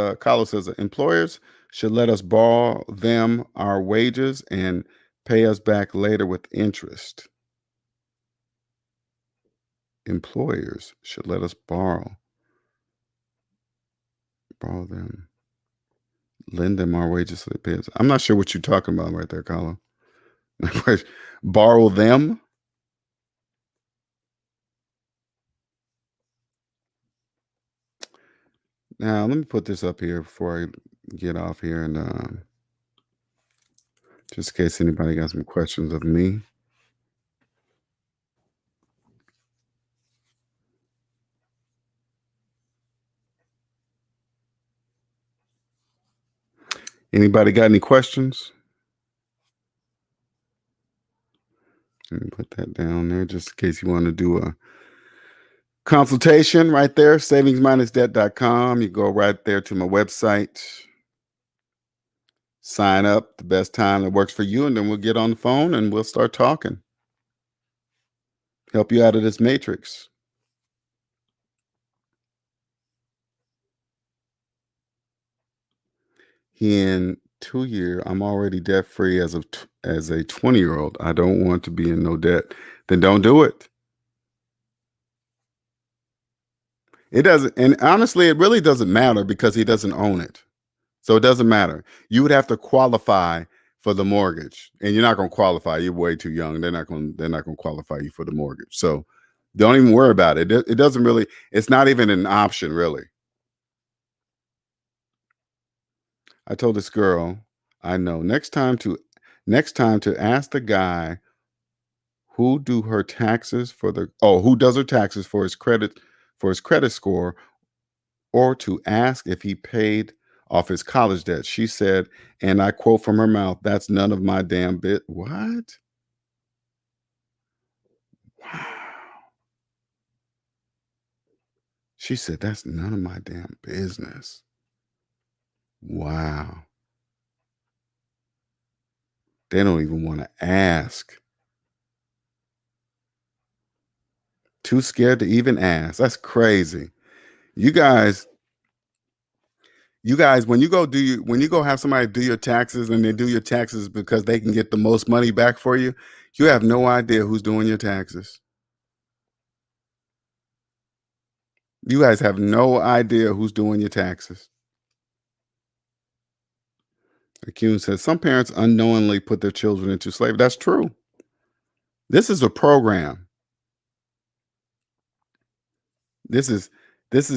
employers should let us borrow them our wages and pay us back later with interest. Employers should let us borrow them, lend them our wages so they pay us. I'm not sure what you're talking about right there, Carlos. Borrow them. Now let me put this up here before I get off here, and just in case anybody got some questions of me. Anybody got any questions? Let me put that down there just in case you want to do a consultation right there. SavingsMinusDebt.com. You go right there to my website. Sign up the best time that works for you, and then we'll get on the phone and we'll start talking. Help you out of this matrix. In 2 year. I'm already debt free as as a 20-year-old. I don't want to be in no debt. Then don't do it. It doesn't, and honestly, it really doesn't matter because he doesn't own it. So it doesn't matter. You would have to qualify for the mortgage, and you're not going to qualify. You're way too young. They're not going to qualify you for the mortgage. So don't even worry about it. It doesn't really. It's not even an option, really. I told this girl I know next time to ask the guy who does her taxes for his credit score, or to ask if he paid off his college debt. She said, and I quote from her mouth, "That's none of my damn bit." What? Wow. She said, "That's none of my damn business." Wow. They don't even want to ask. Too scared to even ask. That's crazy. You guys, when you go have somebody do your taxes, and they do your taxes because they can get the most money back for you, you have no idea who's doing your taxes. You guys have no idea who's doing your taxes. Akun says some parents unknowingly put their children into slavery. That's true. This is a program. This is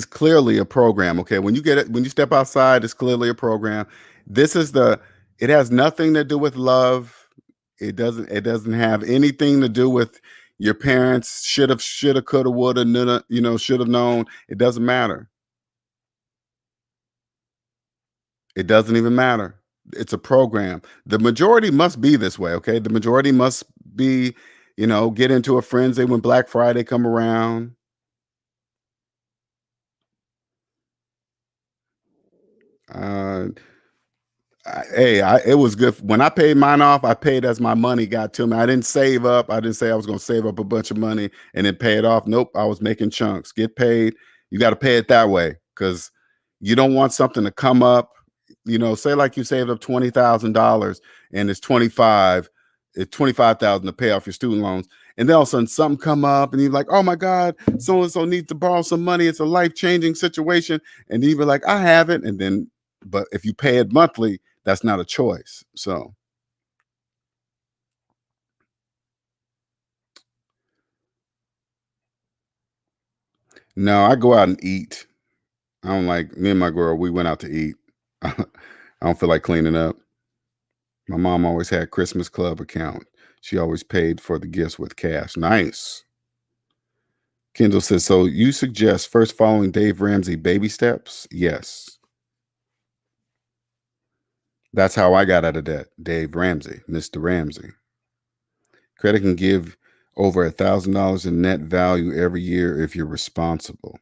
clearly a program. Okay, when you step outside, it's clearly a program. This is the. It has nothing to do with love. It doesn't have anything to do with your parents shoulda, coulda, woulda, should have known. It doesn't matter. It doesn't even matter. It's a program. The majority must be this way, okay? The majority must be, get into a frenzy when Black Friday come around. Uh, it was good when I paid mine off. I paid as my money got to me. I didn't save up. I didn't say I was going to save up a bunch of money and then pay it off. Nope, I was making chunks. Get paid. You got to pay it that way because you don't want something to come up. Say like you saved up $20,000 and it's 25,000 to pay off your student loans, and then all of a sudden something come up and you're like, oh my God, so and so needs to borrow some money. It's a life-changing situation, and you be like, I have it, and then but if you pay it monthly, that's not a choice. So no, I go out and eat. I don't like me and my girl. We went out to eat. I don't feel like cleaning up. My mom always had Christmas club account. She always paid for the gifts with cash. Nice. Kendall says, so you suggest first following Dave Ramsey baby steps? Yes. That's how I got out of debt. Dave Ramsey, Mr. Ramsey. Credit can give over $1,000 in net value every year if you're responsible.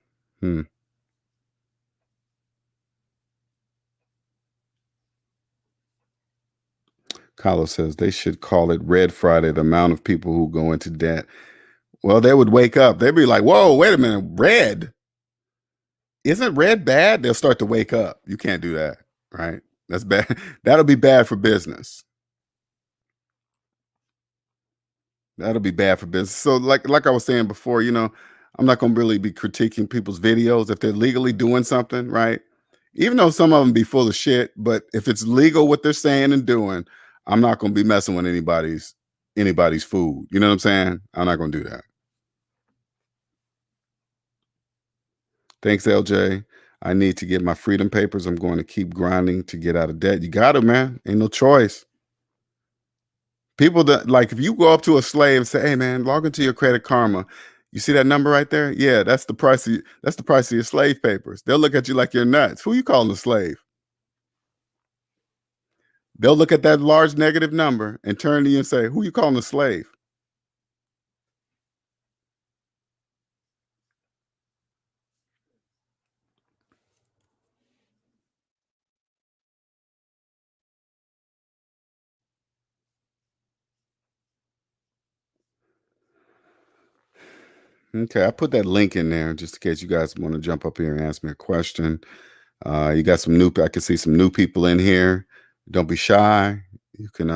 Carlos says they should call it Red Friday, the amount of people who go into debt. Well, they would wake up. They'd be like, whoa, wait a minute, red? Isn't red bad? They'll start to wake up. You can't do that, right? That's bad. That'll be bad for business. That'll be bad for business. So like I was saying before, I'm not gonna really be critiquing people's videos if they're legally doing something, right? Even though some of them be full of shit, but if it's legal what they're saying and doing, I'm not gonna be messing with anybody's food. You know what I'm saying? I'm not gonna do that. Thanks, LJ. I need to get my freedom papers. I'm going to keep grinding to get out of debt. You got it, man. Ain't no choice. People that like if you go up to a slave and say, "Hey, man, log into your Credit Karma. You see that number right there? Yeah, that's the price of your slave papers." They'll look at you like you're nuts. Who you calling a slave? They'll look at that large negative number and turn to you and say, "Who you calling a slave?" Okay, I put that link in there just in case you guys want to jump up here and ask me a question. You got some new. I can see some new people in here. Don't be shy. You can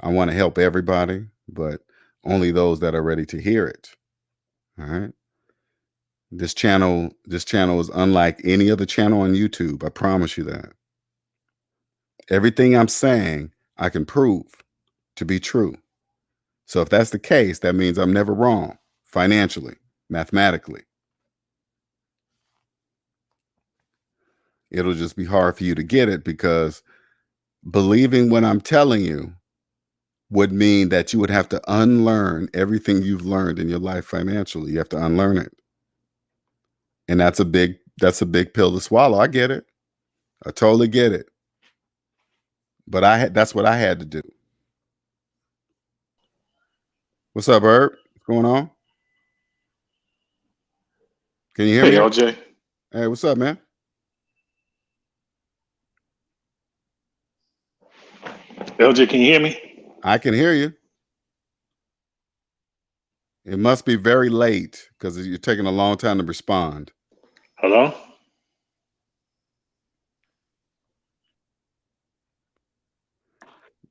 I want to help everybody, but only those that are ready to hear it. All right. This channel is unlike any other channel on YouTube. I promise you that. Everything I'm saying, I can prove to be true. So if that's the case, that means I'm never wrong financially, mathematically. It'll just be hard for you to get it because believing what I'm telling you would mean that you would have to unlearn everything you've learned in your life financially. You have to unlearn it. And that's a big pill to swallow. I get it. I totally get it. But that's what I had to do. What's up, Herb? What's going on? Can you hear Hey, me? LJ. Hey, what's up, man? LJ, can you hear me? I can hear you. It must be very late because you're taking a long time to respond. Hello?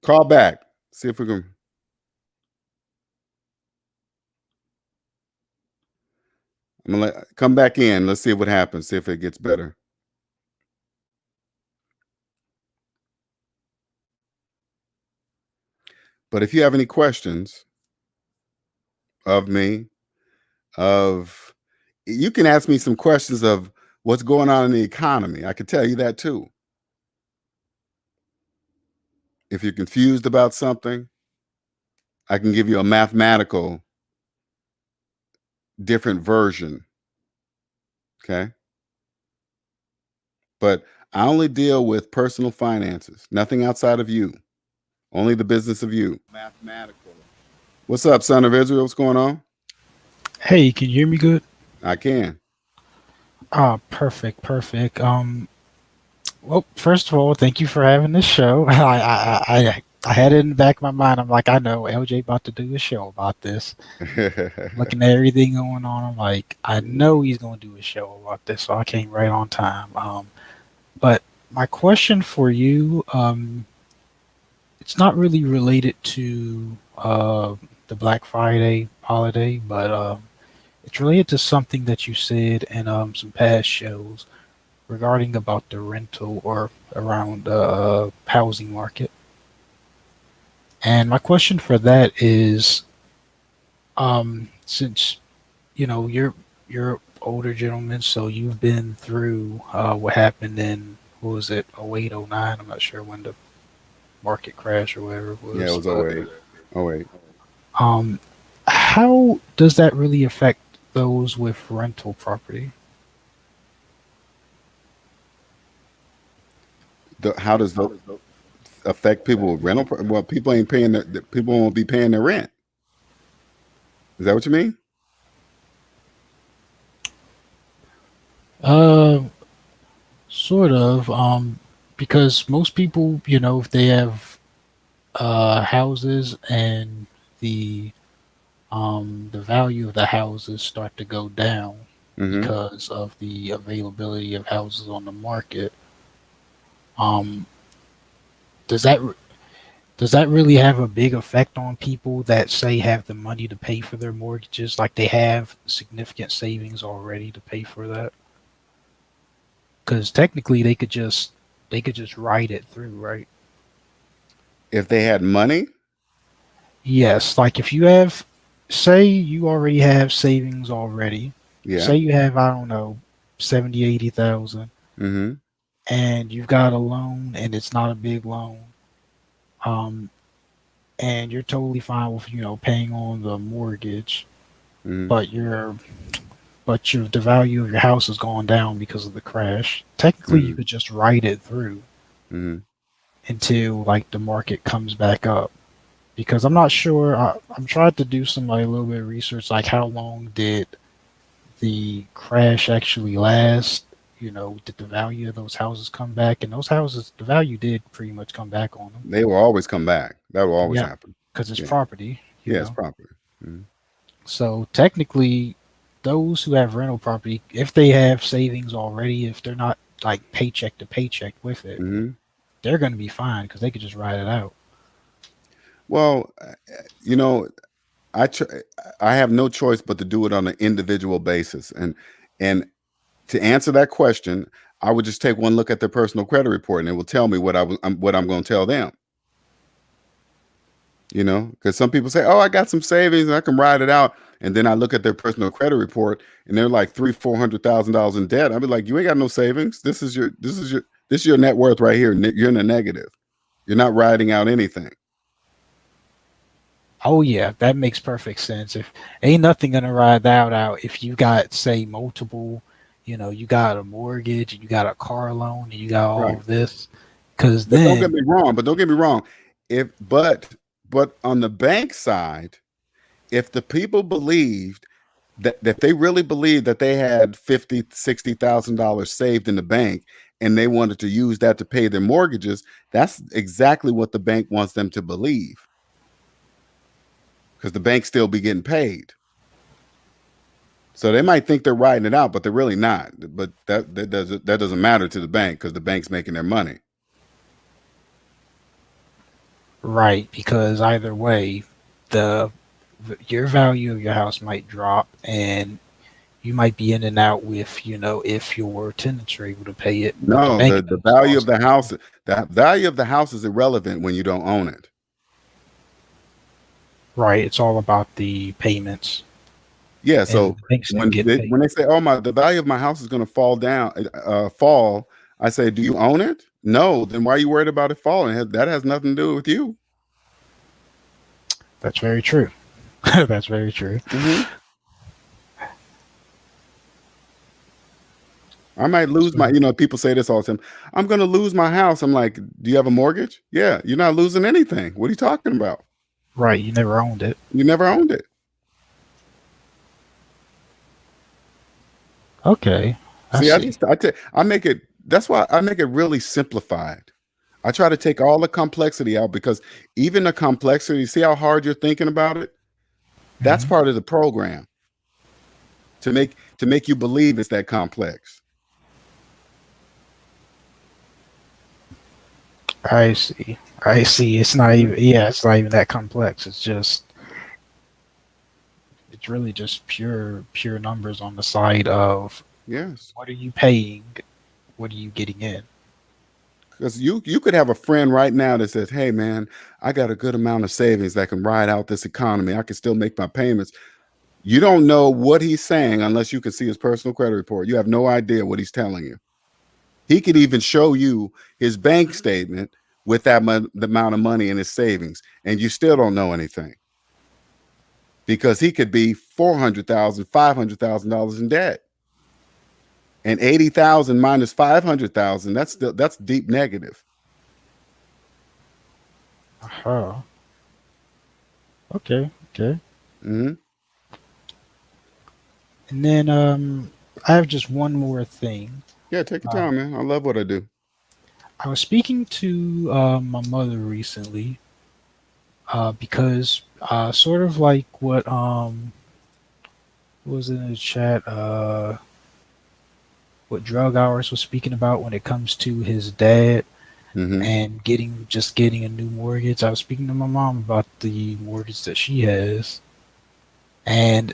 Call back. See if we can. I'm gonna come back in. Let's see what happens. See if it gets better. But if you have any questions of me, of you can ask me some questions of what's going on in the economy. I could tell you that too. If you're confused about something, I can give you a mathematical different version. Okay. But I only deal with personal finances, nothing outside of you, only the business of you. Mathematical. What's up, son of Israel? What's going on? Hey, can you hear me good? I can. Ah, perfect, perfect. Well, first of all, thank you for having this show. I had it in the back of my mind. I'm like, I know LJ about to do a show about this. Looking at everything going on, I'm like, I know he's gonna do a show about this, so I came right on time. But my question for you, it's not really related to the Black Friday holiday, but it's related to something that you said in some past shows regarding about the rental or around the housing market. And my question for that is, since you're older gentlemen, so you've been through what happened in what was it, 08, 09? I'm not sure when the market crash or whatever it Yeah, it was, was but 08. Oh wait. um, how does that really affect those with rental property? How does that affect people with rental? Well, people ain't paying. People won't be paying their rent. Is that what you mean? Uh, Sort of, because most people, if they have houses and the the value of the houses start to go down Mm-hmm. because of the availability of houses on the market. Um, does that does that really have a big effect on people that say have the money to pay for their mortgages, like they have significant savings already to pay for that? Because technically they could just ride it through, right? If they had money, Yes, like if you have, say you already have savings already, yeah. say you have, I don't know, 70, 80,000, Mm-hmm. and you've got a loan and it's not a big loan, um, and you're totally fine with, paying on the mortgage, Mm-hmm. but the value of your house has gone down because of the crash. Technically, you Mm-hmm. could just ride it through Mm-hmm. until like the market comes back up. Because I'm not sure. I'm trying to do some like a little bit of research, like how long did the crash actually last? Did the value of those houses come back? And those houses, the value did pretty much come back on them. They will always come back. That will always Yeah, happen. because it's Yeah. property. Yeah, it's property. Mm-hmm. So technically, those who have rental property, if they have savings already, if they're not like paycheck to paycheck with it, Hmm. they're going to be fine because they could just ride it out. Well, you know, I tr- I have no choice but to do it on an individual basis, and to answer that question, I would just take one look at their personal credit report, and it will tell me what I'm going to tell them. You know, because some people say, "Oh, I got some savings and I can ride it out," and then I look at their personal credit report, and they're like $300,000-400,000 in debt. I'd be like, "You ain't got no savings. This is your net worth right here. You're in the negative. You're not riding out anything." Oh yeah, that makes perfect sense. If ain't nothing gonna ride that out if you got say multiple, you got a mortgage and you got a car loan and you got all Right. of this, because But don't get then me wrong. But don't get me wrong. If but on the bank side, if the people believed that they really believed that they had $50,000-$60,000 saved in the bank and they wanted to use that to pay their mortgages, that's exactly what the bank wants them to believe, because the bank still be getting paid. So they might think they're riding it out, but they're really not. But that doesn't matter to the bank because the bank's making their money. right, because either way, the your value of your house might drop and you might be in and out with, if your tenants are able to pay it, but the No, bank the knows value of also. the house is irrelevant when you don't own it. Right, it's all about the payments Yeah, and so the bank still getting paid. when they say, "Oh, the value of my house is going to fall," I say, "Do you own it?" No, then why are you worried about it falling? That has nothing to do with you. That's very true. That's very true. Hmm. I might lose my, So, people say this all the time. I'm going to lose my house. I'm like, do you have a mortgage? Yeah, you're not losing anything. What are you talking about? right, you never owned it. You never owned it. Okay, I See, see. I make it. That's why I make it really simplified. I try to take all the complexity out because even the complexity, see how hard you're thinking about it? That's Hmm. part of the program to make you believe it's that complex. I see. I see. It's not Hmm. even. Yeah, it's not even that complex. It's really just pure numbers on the side of Yes. what are you paying, what are you getting in. Because you could have a friend right now that says, "Hey man, I got a good amount of savings that can ride out this economy. I can still make my payments." You don't know what he's saying unless you can see his personal credit report. You have no idea what he's telling you. He could even show you his bank statement with the amount of money in his savings, and you still don't know anything because he could be $400,000, $500,000 in debt, and 80,000 minus 500,000. That's deep negative. Oh, okay, okay. Hmm. And then I have just one more thing. Yeah, take your Uh, time, man. I love what I do. I was speaking to my mother recently because sort of like what was in the chat, what drug hours was speaking about when it comes to his dad Hmm. and getting a new mortgage. I was speaking to my mom about the mortgage that she has, and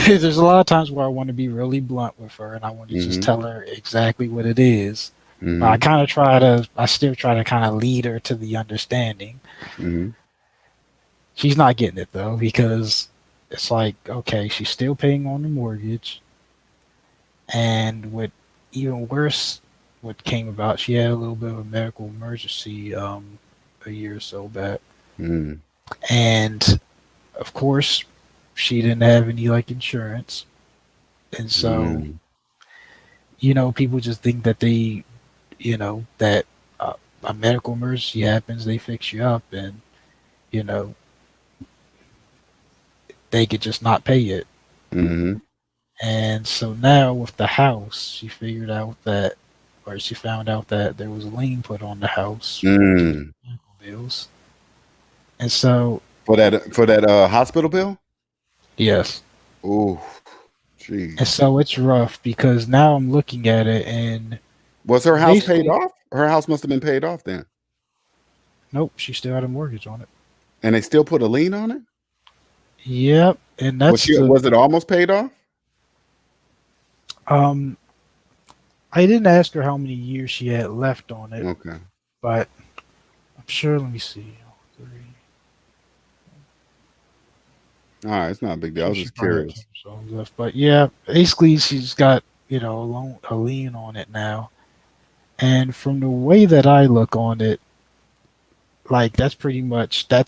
there's a lot of times where I want to be really blunt with her and I want to just Hmm. tell her exactly what it is. But Hmm. I still try to kind of lead her to the understanding. Hmm. She's not getting it though, because it's like, okay, she's still paying on the mortgage. And what even worse, what came about, she had a little bit of a medical emergency a year or so back. Hmm. And of course, she didn't have any like insurance. And so, Hmm. people just think that that a medical emergency happens, they fix you up, and, you know, they could just not pay it. Hmm. And so now with the house, she found out that there was a lien put on the house due to Hmm. medical bills. And so, For that hospital bill. yes, Oh, Jeez. And so it's rough because now I'm looking at it and Was her house paid basically, off? Her house must have been paid off then. nope, she still had a mortgage on it. And they still put a lien on it? Yep, and that's the Was it almost paid off? um. I didn't ask her how many years she had left on it, Okay. but I'm sure. Let me see. Three. All right, it's not a big I'm deal. I sure was she just probably had curious. 10 songs left, but yeah, basically she's got a lien on it now, and from the way that I look on it, like that's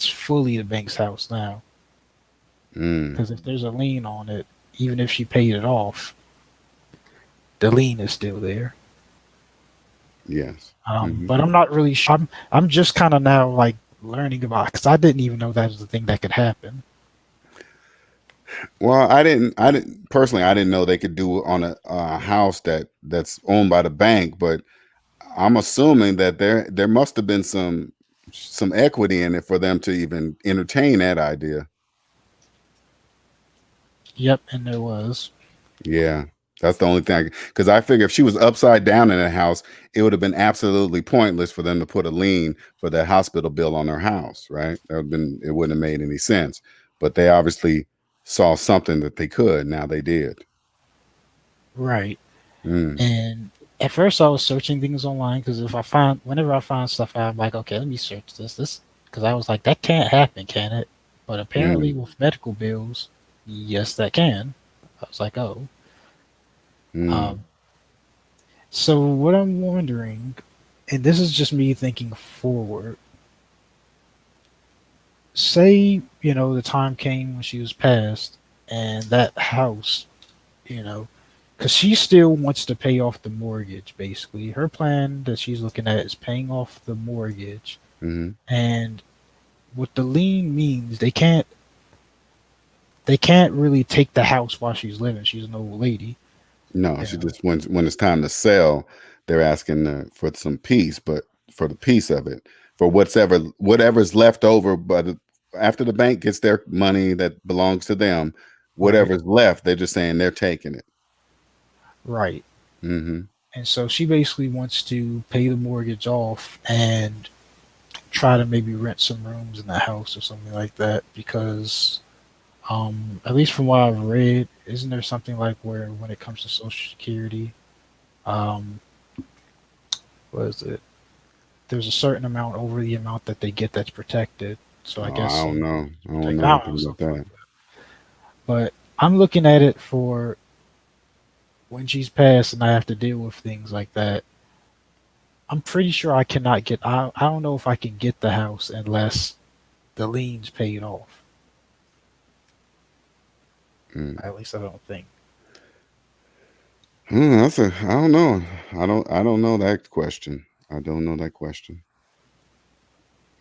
fully the bank's house now. Mm, Because if there's a lien on it, even if she paid it off, the lien is still there. yes. Hmm. But I'm not really sure. I'm just kind of now like learning about because I didn't even know that was the thing that could happen. Well, I didn't personally. I didn't know they could do on a house that's owned by the bank, but I'm assuming that there must have been some equity in it for them to even entertain that idea. Yep, and there was. Yeah, that's the only thing. Because I figure if she was upside down in a house, it would have been absolutely pointless for them to put a lien for that hospital bill on her house, right? It wouldn't have made any sense. But they obviously saw something that they could. Now they did. Right. Mm, And at first I was searching things online because whenever I find stuff out, I'm like, okay, let me search this, because I was like, that can't happen, can it? But apparently mm, with medical bills, yes, that can. I was like, oh. mm, Um, so what I'm wondering, and this is just me thinking forward, say, the time came when she was passed and that house, you know, because she still wants to pay off the mortgage, basically. Her plan that she's looking at is paying off the mortgage. mm. And what the lien means, they can't really take the house while she's living. She's an old lady. No, You she know? just when it's time to sell, they're asking for some peace, but for the piece of it, for whatever's left over, but after the bank gets their money that belongs to them, Right, whatever's left, they're just saying they're taking it. right. Hmm. And so she basically wants to pay the mortgage off and try to maybe rent some rooms in the house or something like that because at least from what I've read, isn't there something like where when it comes to Social Security, um, what is it? There's a certain amount over the amount that they get that's protected. So I Oh, I guess don't some know. I don't protect. know I don't know anything about something like that. that. But I'm looking at it for when she's passed and I have to deal with things like that. I'm pretty sure I cannot get. I don't know if I can get the house unless the lien's paid off. Mm. At least I don't think. I don't know. I don't know that question. I don't know that question.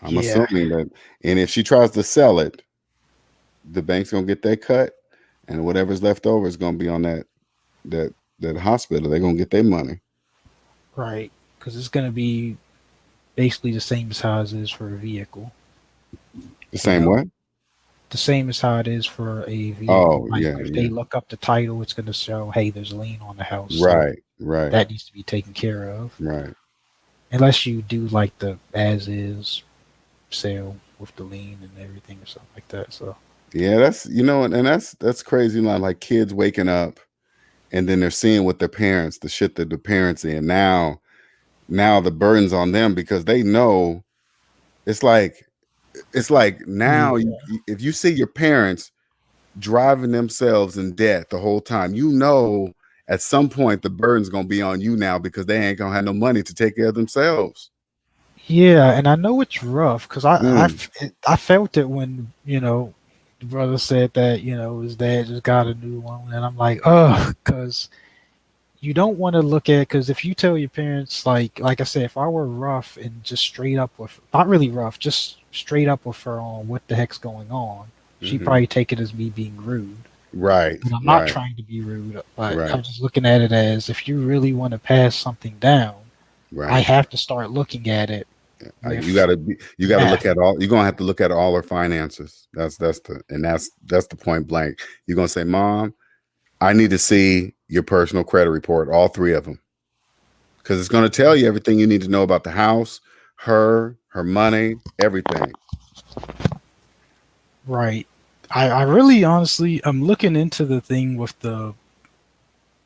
I'm Yeah, assuming that, and if she tries to sell it, the bank's gonna get their cut, and whatever's left over is gonna be on that hospital. They're gonna get their money. right. Because it's gonna be basically the same as how it is for a vehicle. The You same know, what? the same as how it is for a vehicle. Oh Like yeah, if they yeah. look up the title, it's going to show, hey, there's a lien on the house, so Right, right, that needs to be taken care of. right. Unless you do like the as is sale with the lien and everything or something like that. So Yeah, and that's crazy. Like kids waking up and then they're seeing what their parents, the shit that the parents in. Now the burden's on them because they know it's like now yeah, if you see your parents driving themselves in debt the whole time, at some point the burden's gonna be on you now because they ain't gonna have no money to take care of themselves. yeah, and I know it's rough because Mm, I felt it when the brother said that his dad just got a new one, and I'm like, oh, because you don't want to look at because if you tell your parents like I said, if I were rough and just straight up with not really rough, just straight up with her on what the heck's going on, she'd mhm. probably take it as me being rude. Right, And I'm not right, trying to be rude, but right, I'm just looking at it as if you really want to pass something down, I right. have to start looking at it with You gotta look math. at all. You're gonna have to look at all her finances. That's the point blank. You're gonna say, Mom, I need to see your personal credit report, all three of them, because it's going to tell you everything you need to know about the house, her money, everything. Right. I really honestly I'm looking into the thing with the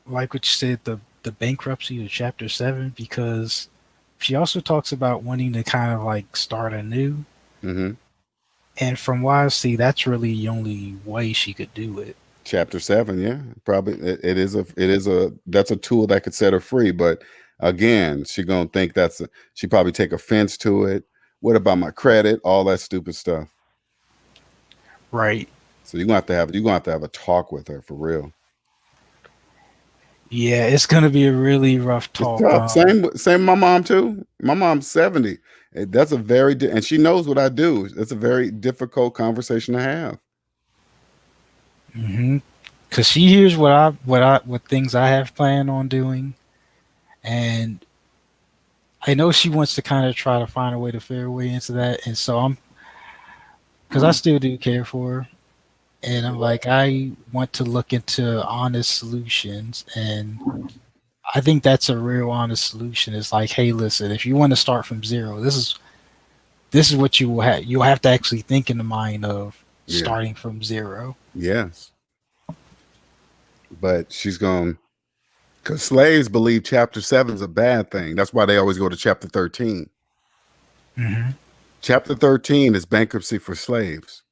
like what you said, the bankruptcy of chapter 7, because she also talks about wanting to kind of like start anew. Mm-hmm. And from what I see, that's really the only way she could do it. Chapter 7, yeah, probably it is a that's a tool that could set her free. But again, she gonna think she probably take offense to it. What about my credit? All that stupid stuff. Right. So you're gonna have to have a talk with her for real. Yeah, it's gonna be a really rough It's talk. tough. Same my mom too. My mom's 70. That's a and she knows what I do. It's a very difficult conversation to have. Mm-hmm. Cause she hears what things I have planned on doing, and I know she wants to kind of try to find a way to fair way into that. And so because I still do care for her, and I'm like, I want to look into honest solutions, and I think that's a real honest solution. It's like, hey, listen, if you want to start from zero, this is what you will have. You'll have to actually think in the mind of Yeah. starting from zero. Yes. But she's going because slaves believe chapter 7 is a bad thing. That's why they always go to chapter 13. Mm-hmm. Chapter 13 is bankruptcy for slaves.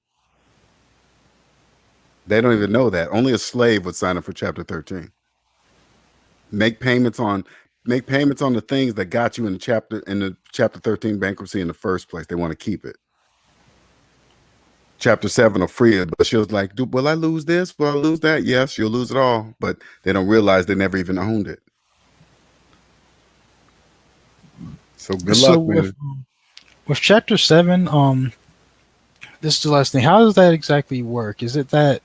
They don't even know that. Only a slave would sign up for chapter 13. Make payments on the things that got you in the chapter 13 bankruptcy in the first place. They want to keep it. Chapter 7 will free it, but she was like, will I lose this? Will I lose that? Yes, you'll lose it all. But they don't realize they never even owned it. So good luck, man. With chapter 7, this is the last thing. How does that exactly work? Is it that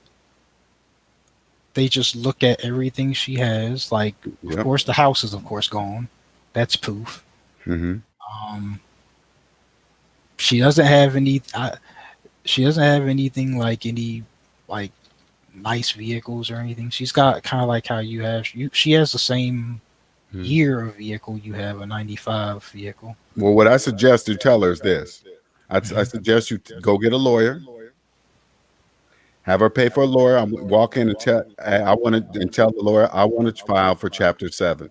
they just look at everything she has? Like, of course, the house is of course gone. That's poof. Mm-hmm. She doesn't have any. She doesn't have anything like any like nice vehicles or anything. She's got kind of like how you have. She has the same year of vehicle you have, a 95 vehicle. Well, what I suggest you tell her is this. I suggest you go get a lawyer. Have her pay for a lawyer. I walk in and tell the lawyer I want to file for chapter 7.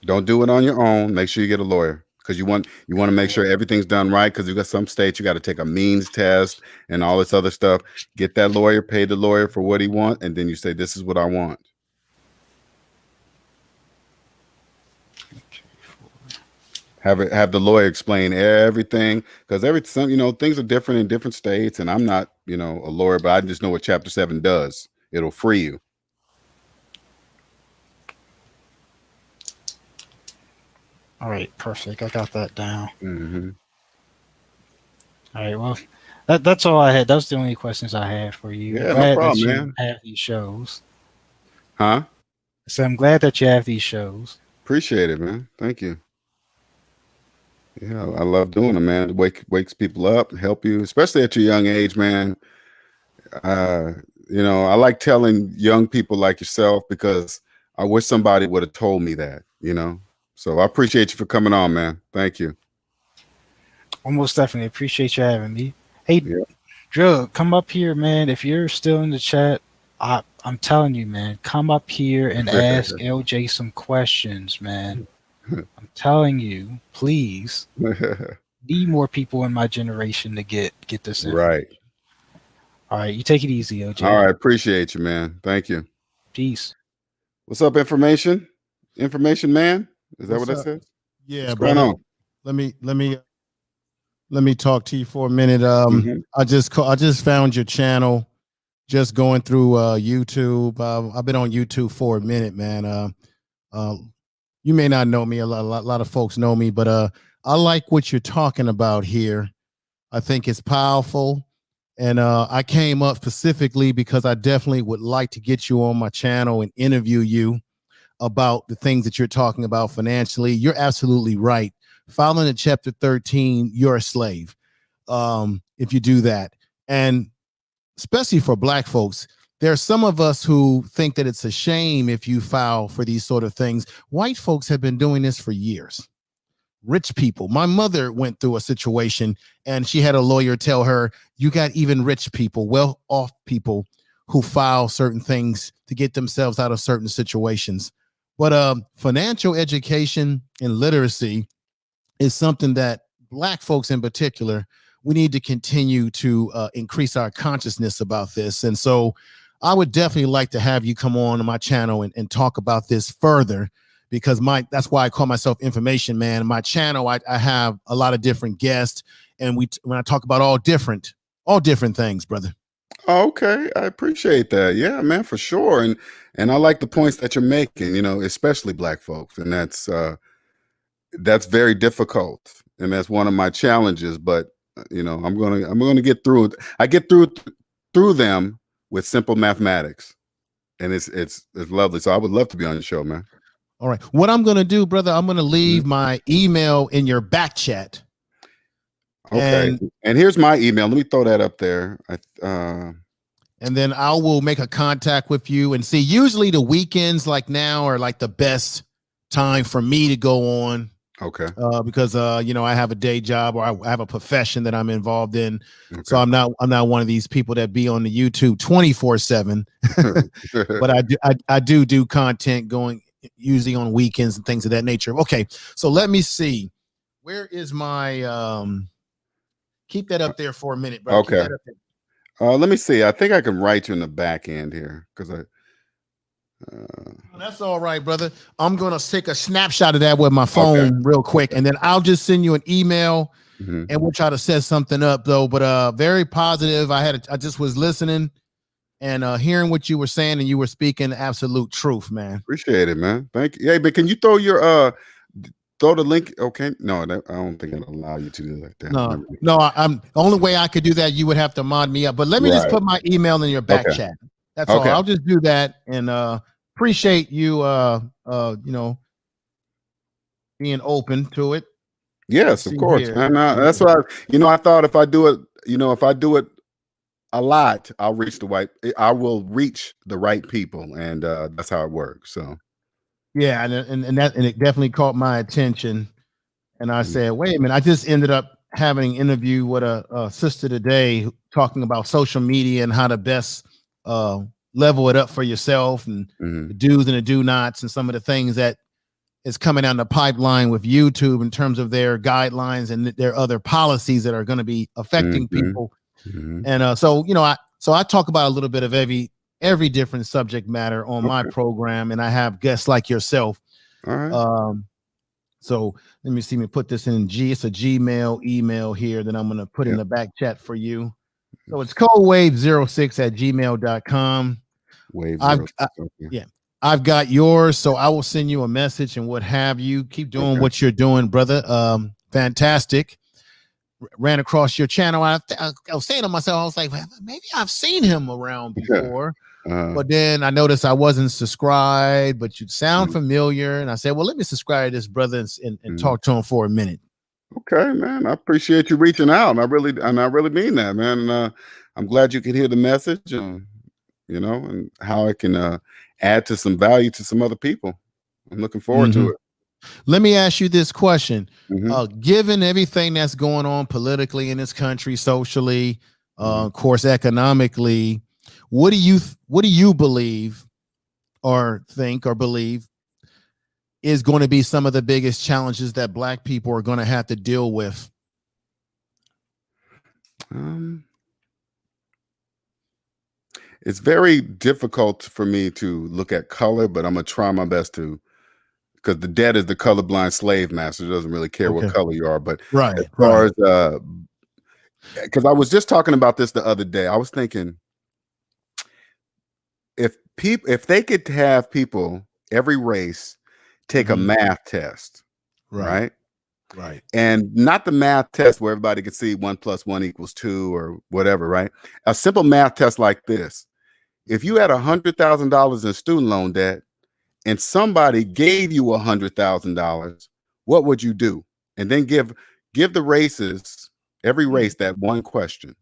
Don't do it on your own. Make sure you get a lawyer because you want to make sure everything's done right. Because you got some states you got to take a means test and all this other stuff. Get that lawyer, pay the lawyer for what he wants, and then you say, "This is what I want." Have the lawyer explain everything because things are different in different states, and I'm not a lawyer, but I just know what chapter 7 does. It'll free you. All right, perfect. I got that down. Mm-hmm. All right, well, that's all I had. That's the only questions I had for you. Yeah, Glad no problem, that you man. have these shows. Huh? So I'm glad that you have these shows. Appreciate it, man. Thank you. Yeah, I love doing them, man. It wakes people up, help you, especially at your young age, man. I like telling young people like yourself because I wish somebody would have told me that, So I appreciate you for coming on, man. Thank you. Almost definitely appreciate you having me. Hey, Drug, come up here, man. If you're still in the chat, I'm telling you, man, come up here and ask LJ some questions, man. I'm telling you, please. Need more people in my generation to get this information. Right. All right, you take it easy, LJ. All right, appreciate you, man. Thank you. Peace. What's up, information man? Is that what that says? Yeah, what's going on? Let me talk to you for a minute. I just found your channel. Just going through YouTube. I've been on YouTube for a minute, man. You may not know me. A lot of folks know me, but I like what you're talking about here. I think it's powerful. And I came up specifically because I definitely would like to get you on my channel and interview you about the things that you're talking about financially. You're absolutely right. Following in chapter 13, you're a slave if you do that. And especially for Black folks, there's some of us who think that it's a shame if you file for these sort of things. White folks have been doing this for years. Rich people. My mother went through a situation and she had a lawyer tell her, you got even rich people, well-off people who file certain things to get themselves out of certain situations. But financial education and literacy is something that Black folks in particular, we need to continue to increase our consciousness about this. And so I would definitely like to have you come on my channel and talk about this further, because that's why I call myself Information Man. In my channel, I have a lot of different guests, and when I talk about all different things, brother. Okay, I appreciate that. Yeah, man, for sure. And I like the points that you're making, especially Black folks. And that's very difficult. And that's one of my challenges. But I'm gonna get through it. I get through them with simple mathematics. And it's lovely. So I would love to be on the show, man. All right. What I'm gonna do, brother, I'm gonna leave my email in your back chat. Okay. And here's my email. Let me throw that up there. And then I will make a contact with you and see. Usually the weekends like now are like the best time for me to go on. Okay. Because I have a day job, or I have a profession that I'm involved in. Okay. So I'm not one of these people that be on the YouTube 24/7. But I do content going usually on weekends and things of that nature. Okay. So let me see. Where is my keep that up there for a minute, bro. Okay. Let me see. I think I can write you in the back end here, because that's all right, brother. I'm gonna take a snapshot of that with my phone real quick, and then I'll just send you an email, and we'll try to set something up though. But very positive. I just was listening and hearing what you were saying, and you were speaking absolute truth, man. Appreciate it, man. Thank you. Hey, but can you throw the link? Okay. No, I don't think it'll allow you to do like that. No. I'm the only way I could do that. You would have to mod me up. But let me just put my email in your back chat. That's all. I'll just do that, and appreciate you being open to it. Yes, of course, man. That's why I thought if I do it a lot, I will reach the right people, and that's how it works. So yeah, and it definitely caught my attention, and I said, wait a minute. I just ended up having an interview with a sister today talking about social media and how to best level it up for yourself, and the do's and the do nots, and some of the things that is coming down the pipeline with YouTube in terms of their guidelines and their other policies that are going to be affecting people. And so I talk about a little bit of every different subject matter on my program, and I have guests like yourself. All right. So let me see me put this in it's a Gmail email here that I'm going to put in the back chat for you. So it's codewave06@gmail.com. I've got yours, so I will send you a message and what have you. Keep doing what you're doing, brother. Fantastic. Ran across your channel. I was saying to myself, I was like, maybe I've seen him around before. But then I noticed I wasn't subscribed, but you sound familiar. And I said, well, let me subscribe to this brother and talk to him for a minute. Okay, man. I appreciate you reaching out. And I really mean that, man. And I'm glad you could hear the message, and how it can add to some value to some other people. I'm looking forward to it. Let me ask you this question. Given everything that's going on politically in this country, socially, of course, economically, what do you believe or think or believe is going to be some of the biggest challenges that Black people are going to have to deal with? It's very difficult for me to look at color, but I'm gonna try my best to, because the debt is the colorblind slave master. It doesn't really care what color you are. But as far as because I was just talking about this the other day, I was thinking, if they could have people, every race, take a math test, right? And not the math test where everybody could see 1 + 1 = 2 or whatever, right? A simple math test like this. If you had $100,000 in student loan debt and somebody gave you $100,000, what would you do? And then give the races, every race, that one question,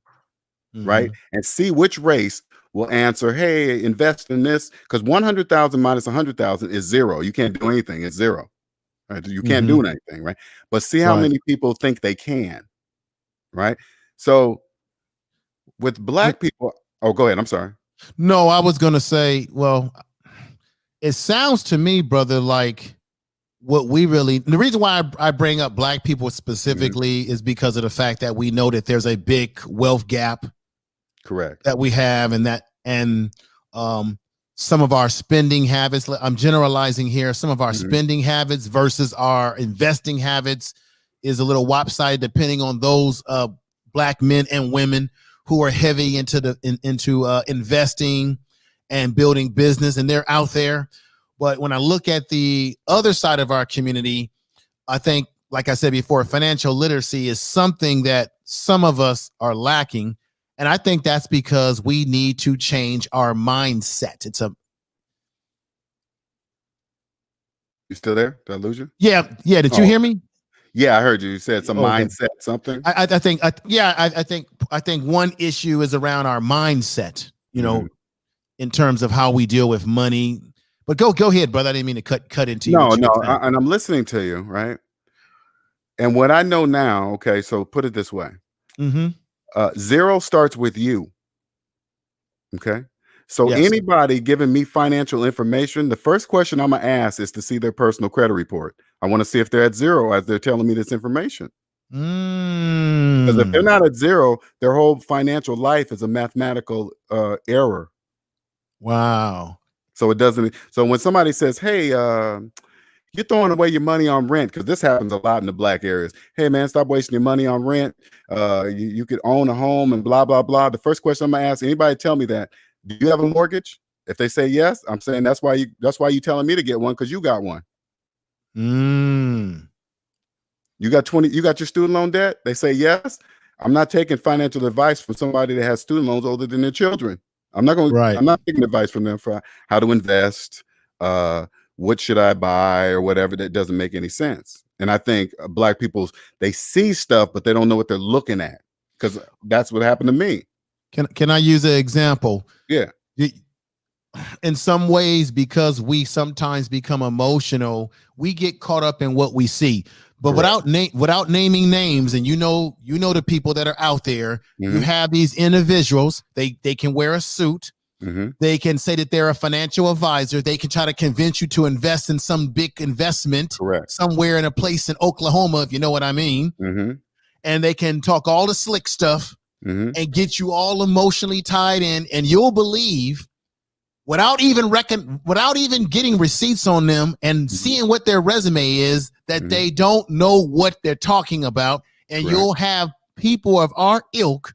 right? And see which race will answer, hey, invest in this, because 100,000 minus 100,000 is zero. You can't do anything. It's zero. Right? You can't do anything, right? But see how many people think they can, right? So with black people, oh, go ahead. I'm sorry. No, I was gonna say, well, it sounds to me, brother, like what we really, the reason why I bring up black people specifically is because of the fact that we know that there's a big wealth gap, correct, that we have, and some of our spending habits, I'm generalizing here, some of our spending habits versus our investing habits is a little lopsided depending on those black men and women who are heavy into investing and building business, and they're out there. But when I look at the other side of our community, I think, like I said before, financial literacy is something that some of us are lacking. And I think that's because we need to change our mindset. You still there? Did I lose you? Yeah. Did you hear me? Yeah, I heard you. You said some mindset, something. I think one issue is around our mindset, in terms of how we deal with money. But go ahead, brother. I didn't mean to cut into you. No, and I'm listening to you, right? And what I know now, okay, so put it this way. Zero starts with you. Okay. So anybody giving me financial information, the first question I'm gonna ask is to see their personal credit report. I want to see if they're at zero as they're telling me this information. Because if they're not at zero, their whole financial life is a mathematical error. Wow. So it doesn't. So when somebody says, "Hey, you're throwing away your money on rent," because this happens a lot in the black areas. Hey, man, stop wasting your money on rent. You could own a home and blah blah blah. The first question I'm gonna ask anybody, tell me that. Do you have a mortgage? If they say yes, I'm saying that's why you telling me to get one, because you got one. You got your student loan debt? They say yes. I'm not taking financial advice from somebody that has student loans older than their children. I'm not taking advice from them for how to invest, what should I buy or whatever. That doesn't make any sense. And I think black people, they see stuff, but they don't know what they're looking at, because that's what happened to me. Can I use an example? Yeah. In some ways, because we sometimes become emotional, we get caught up in what we see. But without naming names, and you know the people that are out there, you have these individuals, they can wear a suit, they can say that they're a financial advisor, they can try to convince you to invest in some big investment somewhere in a place in Oklahoma, if you know what I mean. And they can talk all the slick stuff and get you all emotionally tied in, and you'll believe, without even getting receipts on them and seeing what their resume is, that they don't know what they're talking about. And you'll have people of our ilk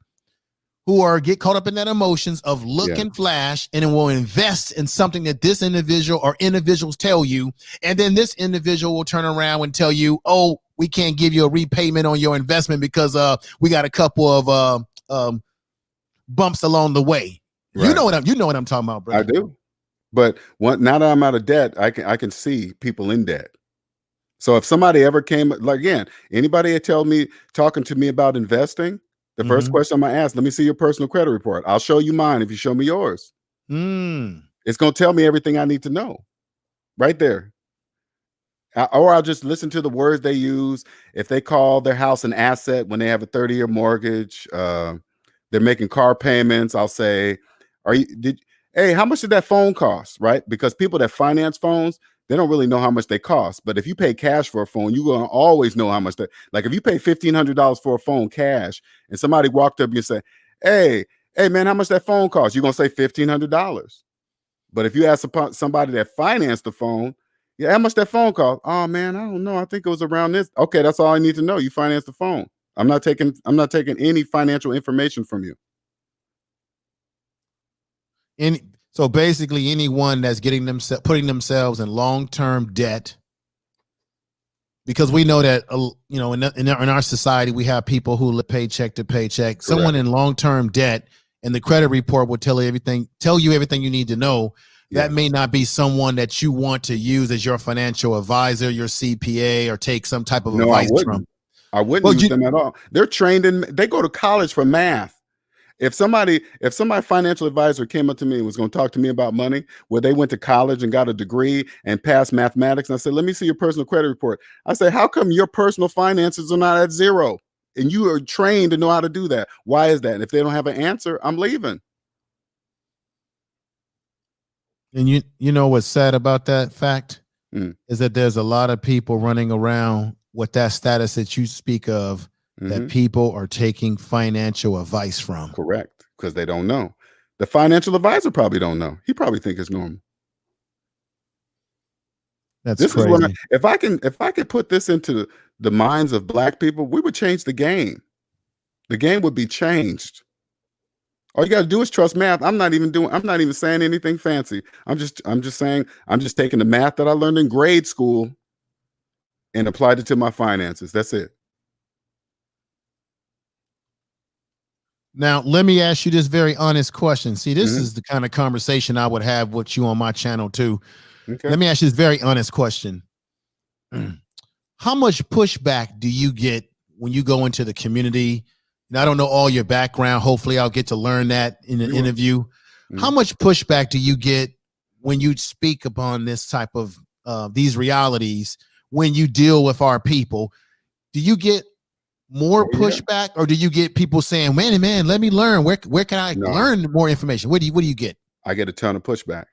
who get caught up in that emotions of look and flash, and it will invest in something that this individual or individuals tell you. And then this individual will turn around and tell you, oh, we can't give you a repayment on your investment because we got a couple of bumps along the way. You know what I'm talking about, brother. I do. But now that I'm out of debt, I can see people in debt. So if somebody ever came, like, again, anybody talking to me about investing, the first question I'm gonna ask, let me see your personal credit report. I'll show you mine if you show me yours. It's gonna tell me everything I need to know right there. Or I'll just listen to the words they use. If they call their house an asset when they have a 30-year mortgage, they're making car payments, I'll say, hey, how much did that phone cost? Right? Because people that finance phones, they don't really know how much they cost. But if you pay cash for a phone, you're going to always know how much like if you pay $1,500 for a phone cash and somebody walked up and you say, hey, man, how much that phone cost? You're going to say $1,500. But if you ask somebody that financed the phone, yeah, how much that phone cost? Oh, man, I don't know. I think it was around this. Okay, that's all I need to know. You financed the phone. I'm not taking any financial information from you. So basically, anyone that's putting themselves in long-term debt, because we know that in our society we have people who live paycheck to paycheck. Correct. Someone in long-term debt, and the credit report will tell you everything you need to know. Yeah. That may not be someone that you want to use as your financial advisor, your CPA, or take some type of advice from. I wouldn't use them at all. They're trained they go to college for math. If somebody financial advisor came up to me and was going to talk to me about money, where they went to college and got a degree and passed mathematics, and I said, let me see your personal credit report. I said, how come your personal finances are not at zero? And you are trained to know how to do that. Why is that? And if they don't have an answer, I'm leaving. And you know what's sad about that fact is that there's a lot of people running around with that status that you speak of, that people are taking financial advice from. Correct, because they don't know. The financial advisor probably don't know. He probably think it's normal. That's this crazy. is what if I could put this into the minds of Black people, we would change the game. The game would be changed. All you got to do is trust math. I'm not even saying anything fancy. I'm just taking the math that I learned in grade school and applied it to my finances. That's it. Now, let me ask you this very honest question. See, this is the kind of conversation I would have with you on my channel too. Okay. Let me ask you this very honest question. How much pushback do you get when you go into the community? And I don't know all your background. Hopefully I'll get to learn that in an interview. How much pushback do you get when you speak upon this type of these realities when you deal with our people? Do you get more pushback, or do you get people saying, man, let me learn? Where can I learn more information? What do you get? I get a ton of pushback.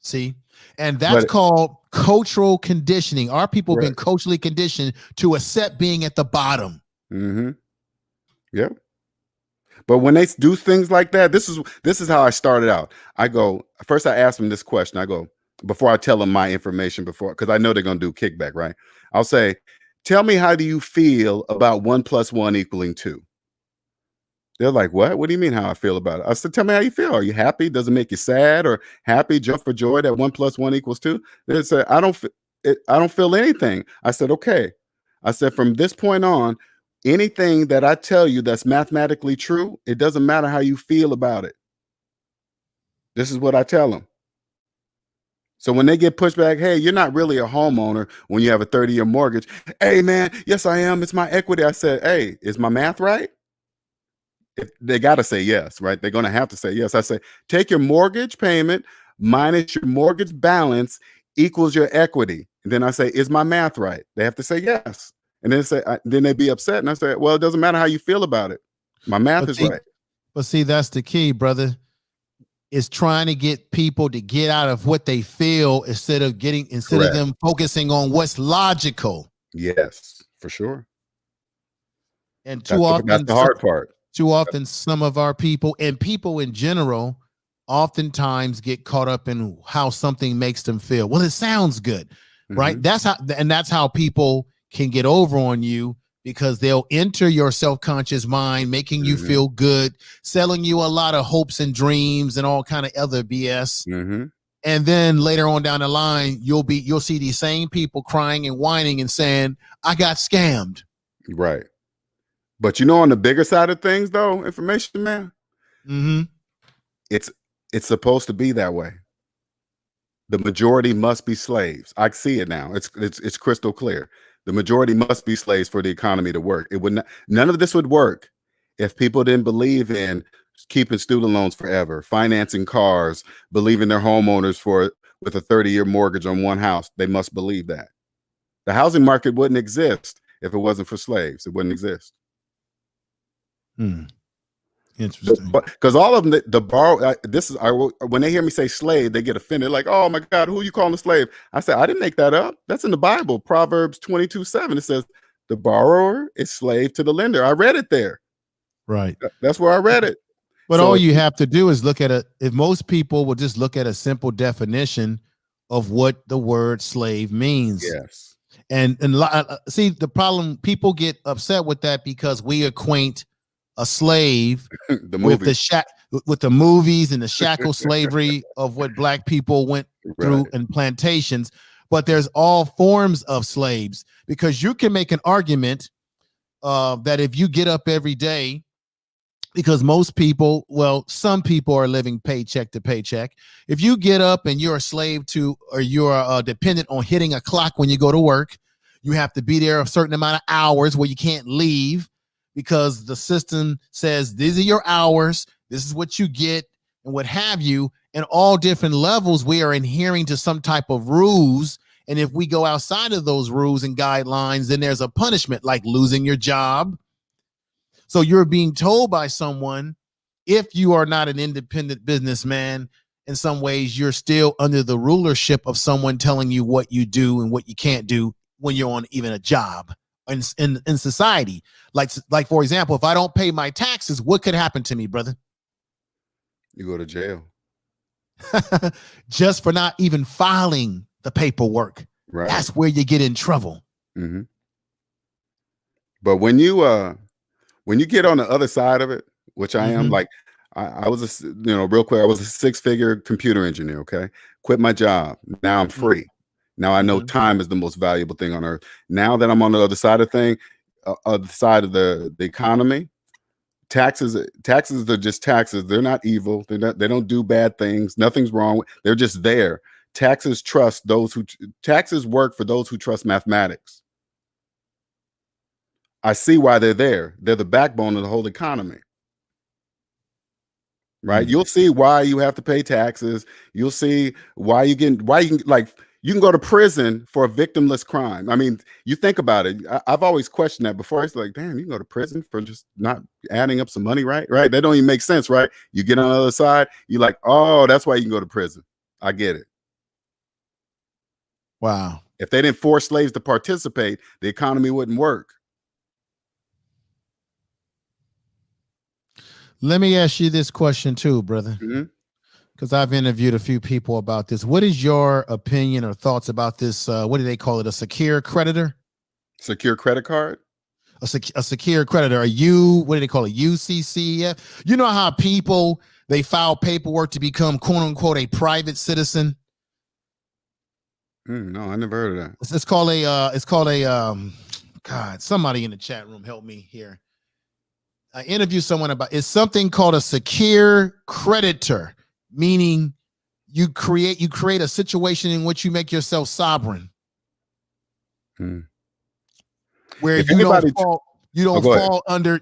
See, and that's called cultural conditioning. Our people have been culturally conditioned to accept being at the bottom. Yeah. But when they do things like that, this is how I started out. I go, first I ask them this question. I go, before I tell them my information, because I know they're going to do kickback, right? I'll say, tell me, how do you feel about 1 + 1 = 2? They're like, what? What do you mean how I feel about it? I said, tell me how you feel. Are you happy? Does it make you sad or happy? Jump for joy that 1 + 1 = 2? They say, I don't feel anything. I said, okay. I said, from this point on, anything that I tell you that's mathematically true, it doesn't matter how you feel about it. This is what I tell them. So when they get pushed back, hey, you're not really a homeowner when you have a 30-year mortgage. Hey, man, yes, I am. It's my equity. I said, hey, is my math right? They got to say yes, right? They're going to have to say yes. I say, take your mortgage payment minus your mortgage balance equals your equity. And then I say, is my math right? They have to say yes. And then they'd be upset. And I say, well, it doesn't matter how you feel about it. My math is right. But see, that's the key, brother. Is trying to get people to get out of what they feel instead of them focusing on what's logical. Yes, for sure. And too often, that's the hard part. Too often, some of our people and people in general oftentimes get caught up in how something makes them feel. Well, it sounds good, right? That's how people can get over on you, because they'll enter your self-conscious mind, making you feel good, selling you a lot of hopes and dreams and all kind of other BS. And then later on down the line, you'll see these same people crying and whining and saying, I got scammed. Right. But on the bigger side of things, though, information, man, it's supposed to be that way. The majority must be slaves. I see it now. It's crystal clear. The majority must be slaves for the economy to work. None of this would work if people didn't believe in keeping student loans forever, financing cars, believing they're homeowners with a 30-year mortgage on one house. They must believe that. The housing market wouldn't exist if it wasn't for slaves. It wouldn't exist. Interesting. Because all of them, when they hear me say slave, they get offended. Like, oh my God, who are you calling a slave? I said, I didn't make that up. That's in the Bible, Proverbs 22:7. It says, the borrower is slave to the lender. I read it there. Right. That's where I read it. But all you have to do is look at if most people will just look at a simple definition of what the word slave means. Yes. And see, the problem, people get upset with that because we acquaint a slave with the movies and the shackle slavery of what Black people went through in plantations. But there's all forms of slaves, because you can make an argument that if you get up every day, because some people are living paycheck to paycheck. If you get up and you're a slave to, or you're dependent on hitting a clock when you go to work, you have to be there a certain amount of hours where you can't leave, because the system says these are your hours. This is what you get and what have you. And all different levels, we are adhering to some type of rules. And if we go outside of those rules and guidelines, then there's a punishment like losing your job. So you're being told by someone, if you are not an independent businessman, in some ways, you're still under the rulership of someone telling you what you do and what you can't do when you're on even a job in society. Like, for example, if I don't pay my taxes, what could happen to me, brother? You go to jail. Just for not even filing the paperwork. Right. That's where you get in trouble. Mm-hmm. But when you get on the other side of it, which I am, like I was real quick, I was a 6-figure computer engineer. Okay. Quit my job. Now I'm free. Now I know time is the most valuable thing on earth. Now that I'm on the other side of other side of the economy, taxes are just taxes. They're not evil. They don't do bad things. Nothing's wrong. They're just there. Taxes work for those who trust mathematics. I see why they're there. They're the backbone of the whole economy. Right? You'll see why you have to pay taxes. You'll see why you can go to prison for a victimless crime. I mean, you think about it. I've always questioned that before. It's like, damn, you can go to prison for just not adding up some money, right? Right? That don't even make sense, right? You get on the other side, you're like, oh, that's why you can go to prison. I get it. Wow. If they didn't force slaves to participate, the economy wouldn't work. Let me ask you this question too, brother, because I've interviewed a few people about this. What is your opinion or thoughts about this? What do they call it? A secure creditor? Secure credit card? A secure creditor. What do they call it? UCCF? You know how people, they file paperwork to become quote unquote a private citizen? No, I never heard of that. It's called a God, somebody in the chat room help me here. I interviewed someone about it's something called a secure creditor, meaning you create a situation in which you make yourself sovereign. Where if you don't fall under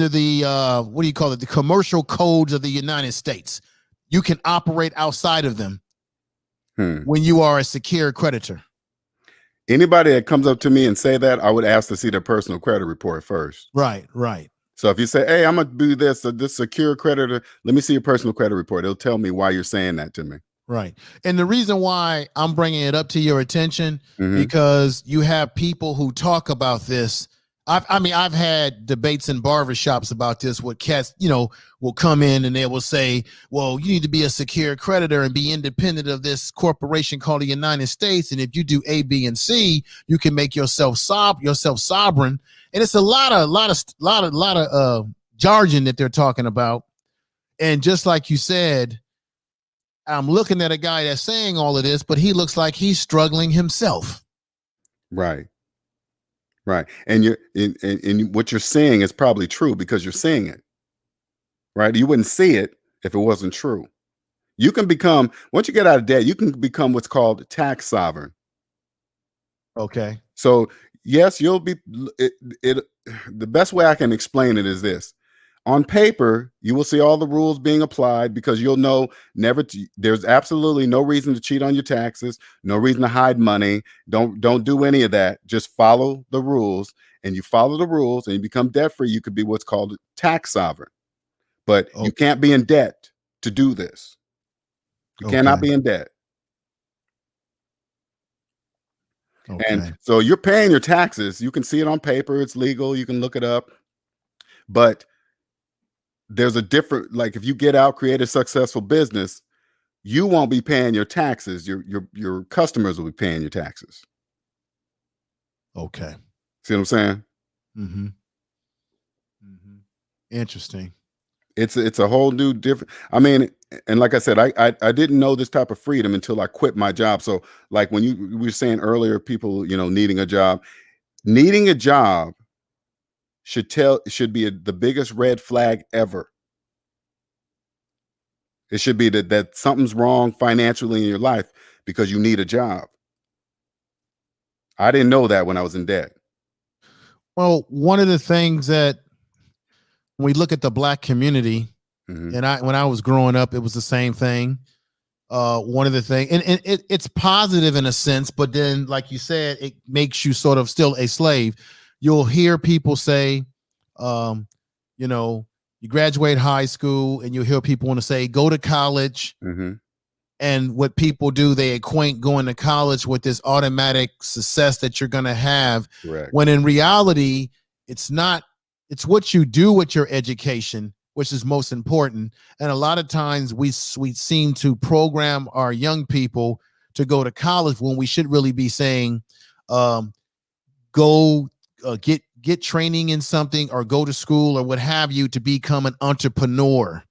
the what do you call it? The commercial codes of the United States. You can operate outside of them when you are a secure creditor. Anybody that comes up to me and say that, I would ask to see their personal credit report first. Right. So if you say, hey, I'm going to do this secure creditor, let me see your personal credit report. It'll tell me why you're saying that to me. Right. And the reason why I'm bringing it up to your attention, because you have people who talk about this. I've had debates in barbershops about this with cats, will come in and they will say, well, you need to be a secure creditor and be independent of this corporation called the United States. And if you do A, B, and C, you can make yourself sovereign. And it's a lot of jargon that they're talking about. And just like you said, I'm looking at a guy that's saying all of this, but he looks like he's struggling himself. Right. And what you're saying is probably true because you're seeing it. Right. You wouldn't see it if it wasn't true. You can become, once you get out of debt, you can become what's called tax sovereign. Okay. So yes, you'll be the best way I can explain it is this. On paper, you will see all the rules being applied because you'll know there's absolutely no reason to cheat on your taxes, no reason to hide money. Don't do any of that. Just follow the rules, and you follow the rules and you become debt free. You could be what's called tax sovereign, but you can't be in debt to do this. You cannot be in debt. Okay. And so you're paying your taxes. You can see it on paper. It's legal. You can look it up, but there's a different, like if you get out, create a successful business, you won't be paying your taxes. Your customers will be paying your taxes. Okay. See what I'm saying? Interesting. It's a whole new different. I mean, and like I said, I didn't know this type of freedom until I quit my job. So like when we were saying earlier, people, needing a job should be the biggest red flag ever. It should be that something's wrong financially in your life because you need a job. I didn't know that when I was in debt. Well, one of the things that when we look at the Black community, Mhm. And when I was growing up, it was the same thing. One of the things, and it's positive in a sense, but then, like you said, it makes you sort of still a slave. You'll hear people say, um, you know, you graduate high school, and you'll hear people want to say, go to college. Mhm. And what people do, they acquaint going to college with this automatic success that you're going to have, Correct. when in reality, it's not. It's what you do with your education, which is most important. And a lot of times we seem to program our young people to go to college when we should really be saying, go get training in something, or go to school or what have you to become an entrepreneur.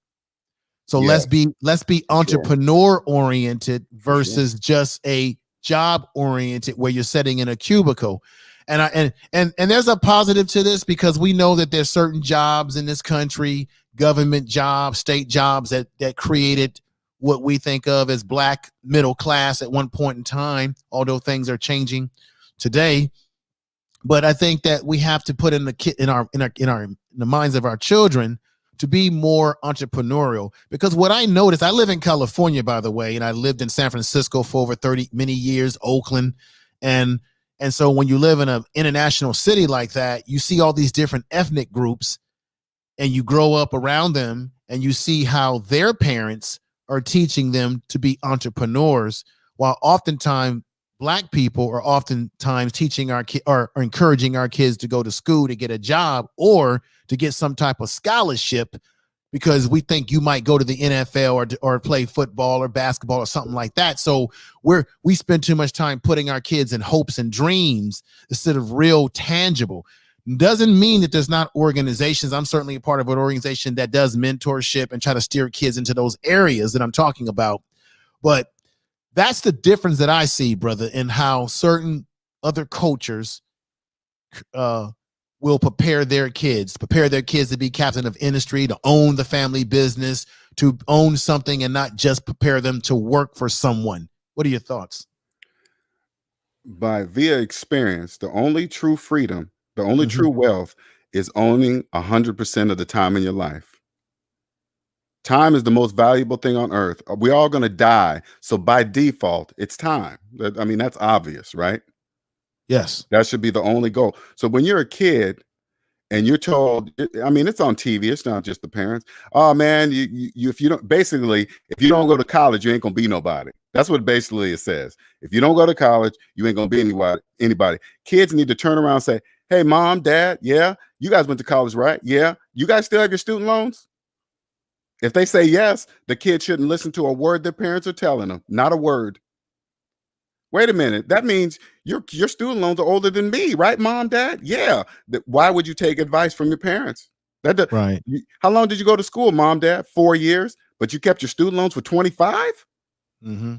So let's Yes, be for sure. entrepreneur oriented For sure. versus just a job oriented where you're sitting in a cubicle. And there's a positive to this, because we know that there's certain jobs in this country, government jobs, state jobs, that created what we think of as black middle class at one point in time, although things are changing today. But I think that we have to put in the minds of our children to be more entrepreneurial. Because what I noticed, I live in California, by the way, and I lived in San Francisco for over many years, Oakland. And so when you live in an international city like that, you see all these different ethnic groups, and you grow up around them, and you see how their parents are teaching them to be entrepreneurs, while oftentimes black people are oftentimes teaching our or encouraging our kids to go to school to get a job or to get some type of scholarship, because we think you might go to the NFL or play football or basketball or something like that. So we spend too much time putting our kids in hopes and dreams instead of real tangible. Doesn't mean that there's not organizations. I'm certainly a part of an organization that does mentorship and try to steer kids into those areas that I'm talking about. But that's the difference that I see, brother, in how certain other cultures will prepare their kids to be captain of industry, to own the family business, to own something, and not just prepare them to work for someone. What are your thoughts? Via experience, the only true freedom, the only Mhm. true wealth is owning 100% of the time in your life. Time is the most valuable thing on earth. We're all going to die. So by default, it's time. I mean, that's obvious, right? Yes. That should be the only goal. So when you're a kid and you're told, I mean, it's on TV, it's not just the parents. Oh man, if you don't, basically, if you don't go to college, you ain't gonna be nobody. That's what basically it says. If you don't go to college, you ain't gonna be anybody. Kids need to turn around and say, hey, mom, dad, yeah, you guys went to college, right? Yeah. You guys still have your student loans? If they say yes, the kid shouldn't listen to a word their parents are telling them. Not a word. Wait a minute. That means your student loans are older than me, right, mom, dad? Yeah. Why would you take advice from your parents? Right. How long did you go to school, mom, dad? 4 years, but you kept your student loans for 25? Mm-hmm.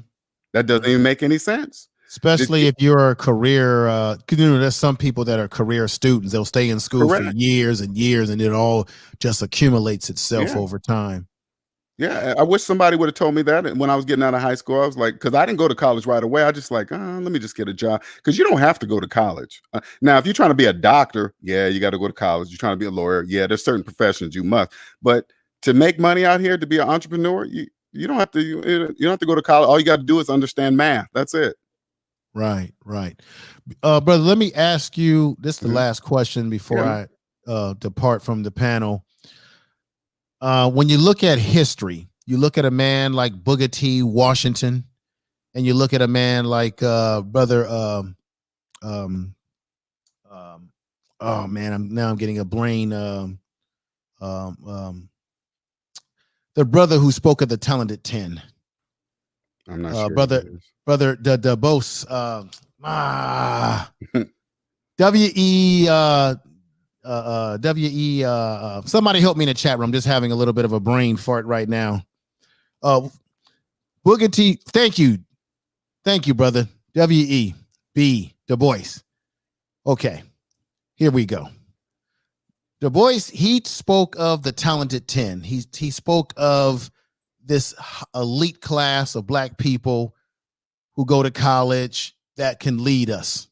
That doesn't even make any sense. Especially if you're a career, there's some people that are career students. They'll stay in school for Correct. years and years, and it all just accumulates itself Yeah. over time. Yeah, I wish somebody would have told me that when I was getting out of high school. I was like, because I didn't go to college right away. I just like, let me just get a job. Because you don't have to go to college. Now, if you're trying to be a doctor, yeah, you got to go to college. You're trying to be a lawyer, yeah, there's certain professions you must. But to make money out here, to be an entrepreneur, you don't have to. You don't have to go to college. All you got to do is understand math. That's it. Right. Brother, let me ask you this: the Mhm. last question before Yeah. I depart from the panel. When you look at history, you look at a man like Booker T. Washington, and you look at a man like brother. Oh man, I'm getting a brain. The brother who spoke of the talented 10. I'm not sure. Brother the Bose. W.E. W.E. Somebody help me in the chat room. I'm just having a little bit of a brain fart right now. Booker T. Thank you, brother. W.E. B. Du Bois. Okay, here we go. Du Bois, he spoke of the talented 10. He spoke of this elite class of black people who go to college that can lead us.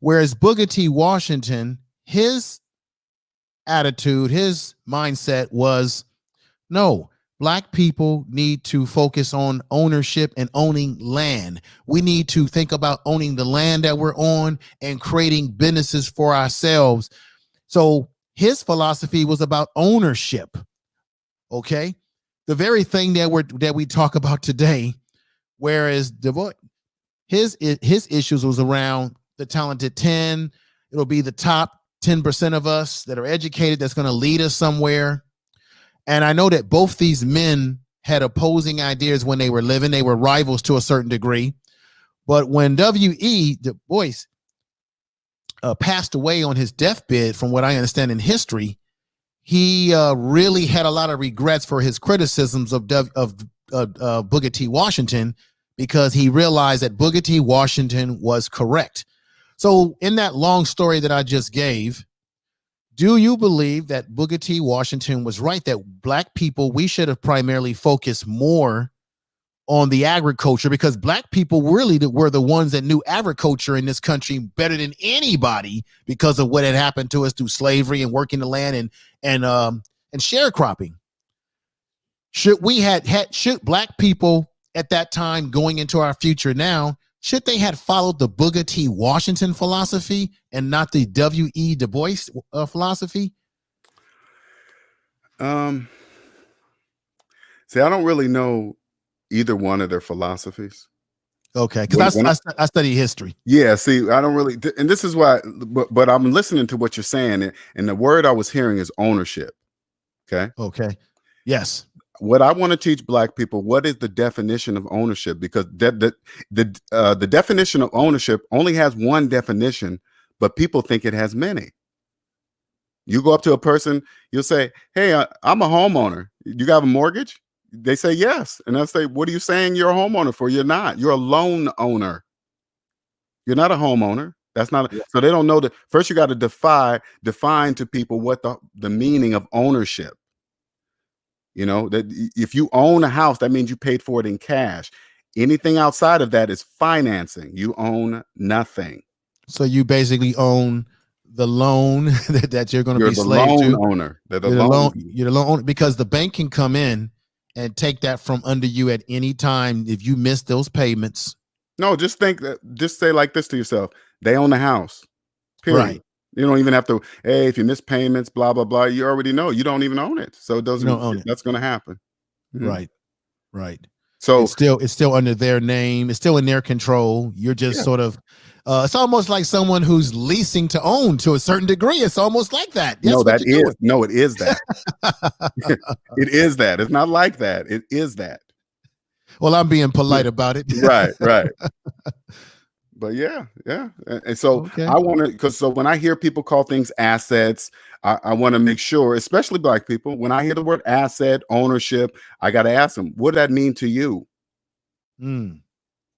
Whereas Booker T. Washington, his attitude, his mindset was No, Black people need to focus on ownership and owning land. We need to think about owning the land that we're on and creating businesses for ourselves. So his philosophy was about ownership. Okay, the very thing that we talk about today, whereas his issues was around the talented 10. It'll be the top 10% of us that are educated that's going to lead us somewhere. And I know that both these men had opposing ideas when they were living. They were rivals to a certain degree. But when W.E. Du Bois passed away on his deathbed, from what I understand in history, he really had a lot of regrets for his criticisms of Booker T. Washington, because he realized that Booker T. Washington was correct. So in that long story that I just gave, do you believe that Booker T. Washington was right, that Black people, we should have primarily focused more on the agriculture, because Black people really were the ones that knew agriculture in this country better than anybody because of what had happened to us through slavery and working the land and sharecropping? Should Black people at that time, going into our future now, should they had followed the Booker T. Washington philosophy and not the W.E. Du Bois philosophy? See, I don't really know either one of their philosophies. Okay, because I study history. Yeah, see, I don't really, and this is why, but I'm listening to what you're saying, and the word I was hearing is ownership. Okay. Yes. What I want to teach Black people, what is the definition of ownership? Because the definition of ownership only has one definition, but people think it has many. You go up to a person, you'll say, "Hey, I'm a homeowner. You got a mortgage?" They say yes, and I say, "What are you saying you're a homeowner for? You're not. You're a loan owner. You're not a homeowner." That's not. So they don't know that. First, you got to define to people what the meaning of ownership. You know, that if you own a house, that means you paid for it in cash. Anything outside of that is financing. You own nothing. So you basically own the loan that you're going to be the slave loan to. Owner. You're the loan owner, because the bank can come in and take that from under you at any time if you miss those payments. No, just say like this to yourself: they own the house. Period. Right. You don't even have to, hey, if you miss payments, blah, blah, blah. You already know you don't even own it. So it doesn't, that's going to happen. Mm-hmm. Right. So it's still under their name. It's still in their control. You're just sort of, it's almost like someone who's leasing to own to a certain degree. It's almost like that. That's it is that. It is that. It's not like that. It is that. Well, I'm being polite about it. Right. But yeah. And so I want to, because so when I hear people call things assets, I want to make sure, especially Black people, when I hear the word asset, ownership, I got to ask them, what does that mean to you?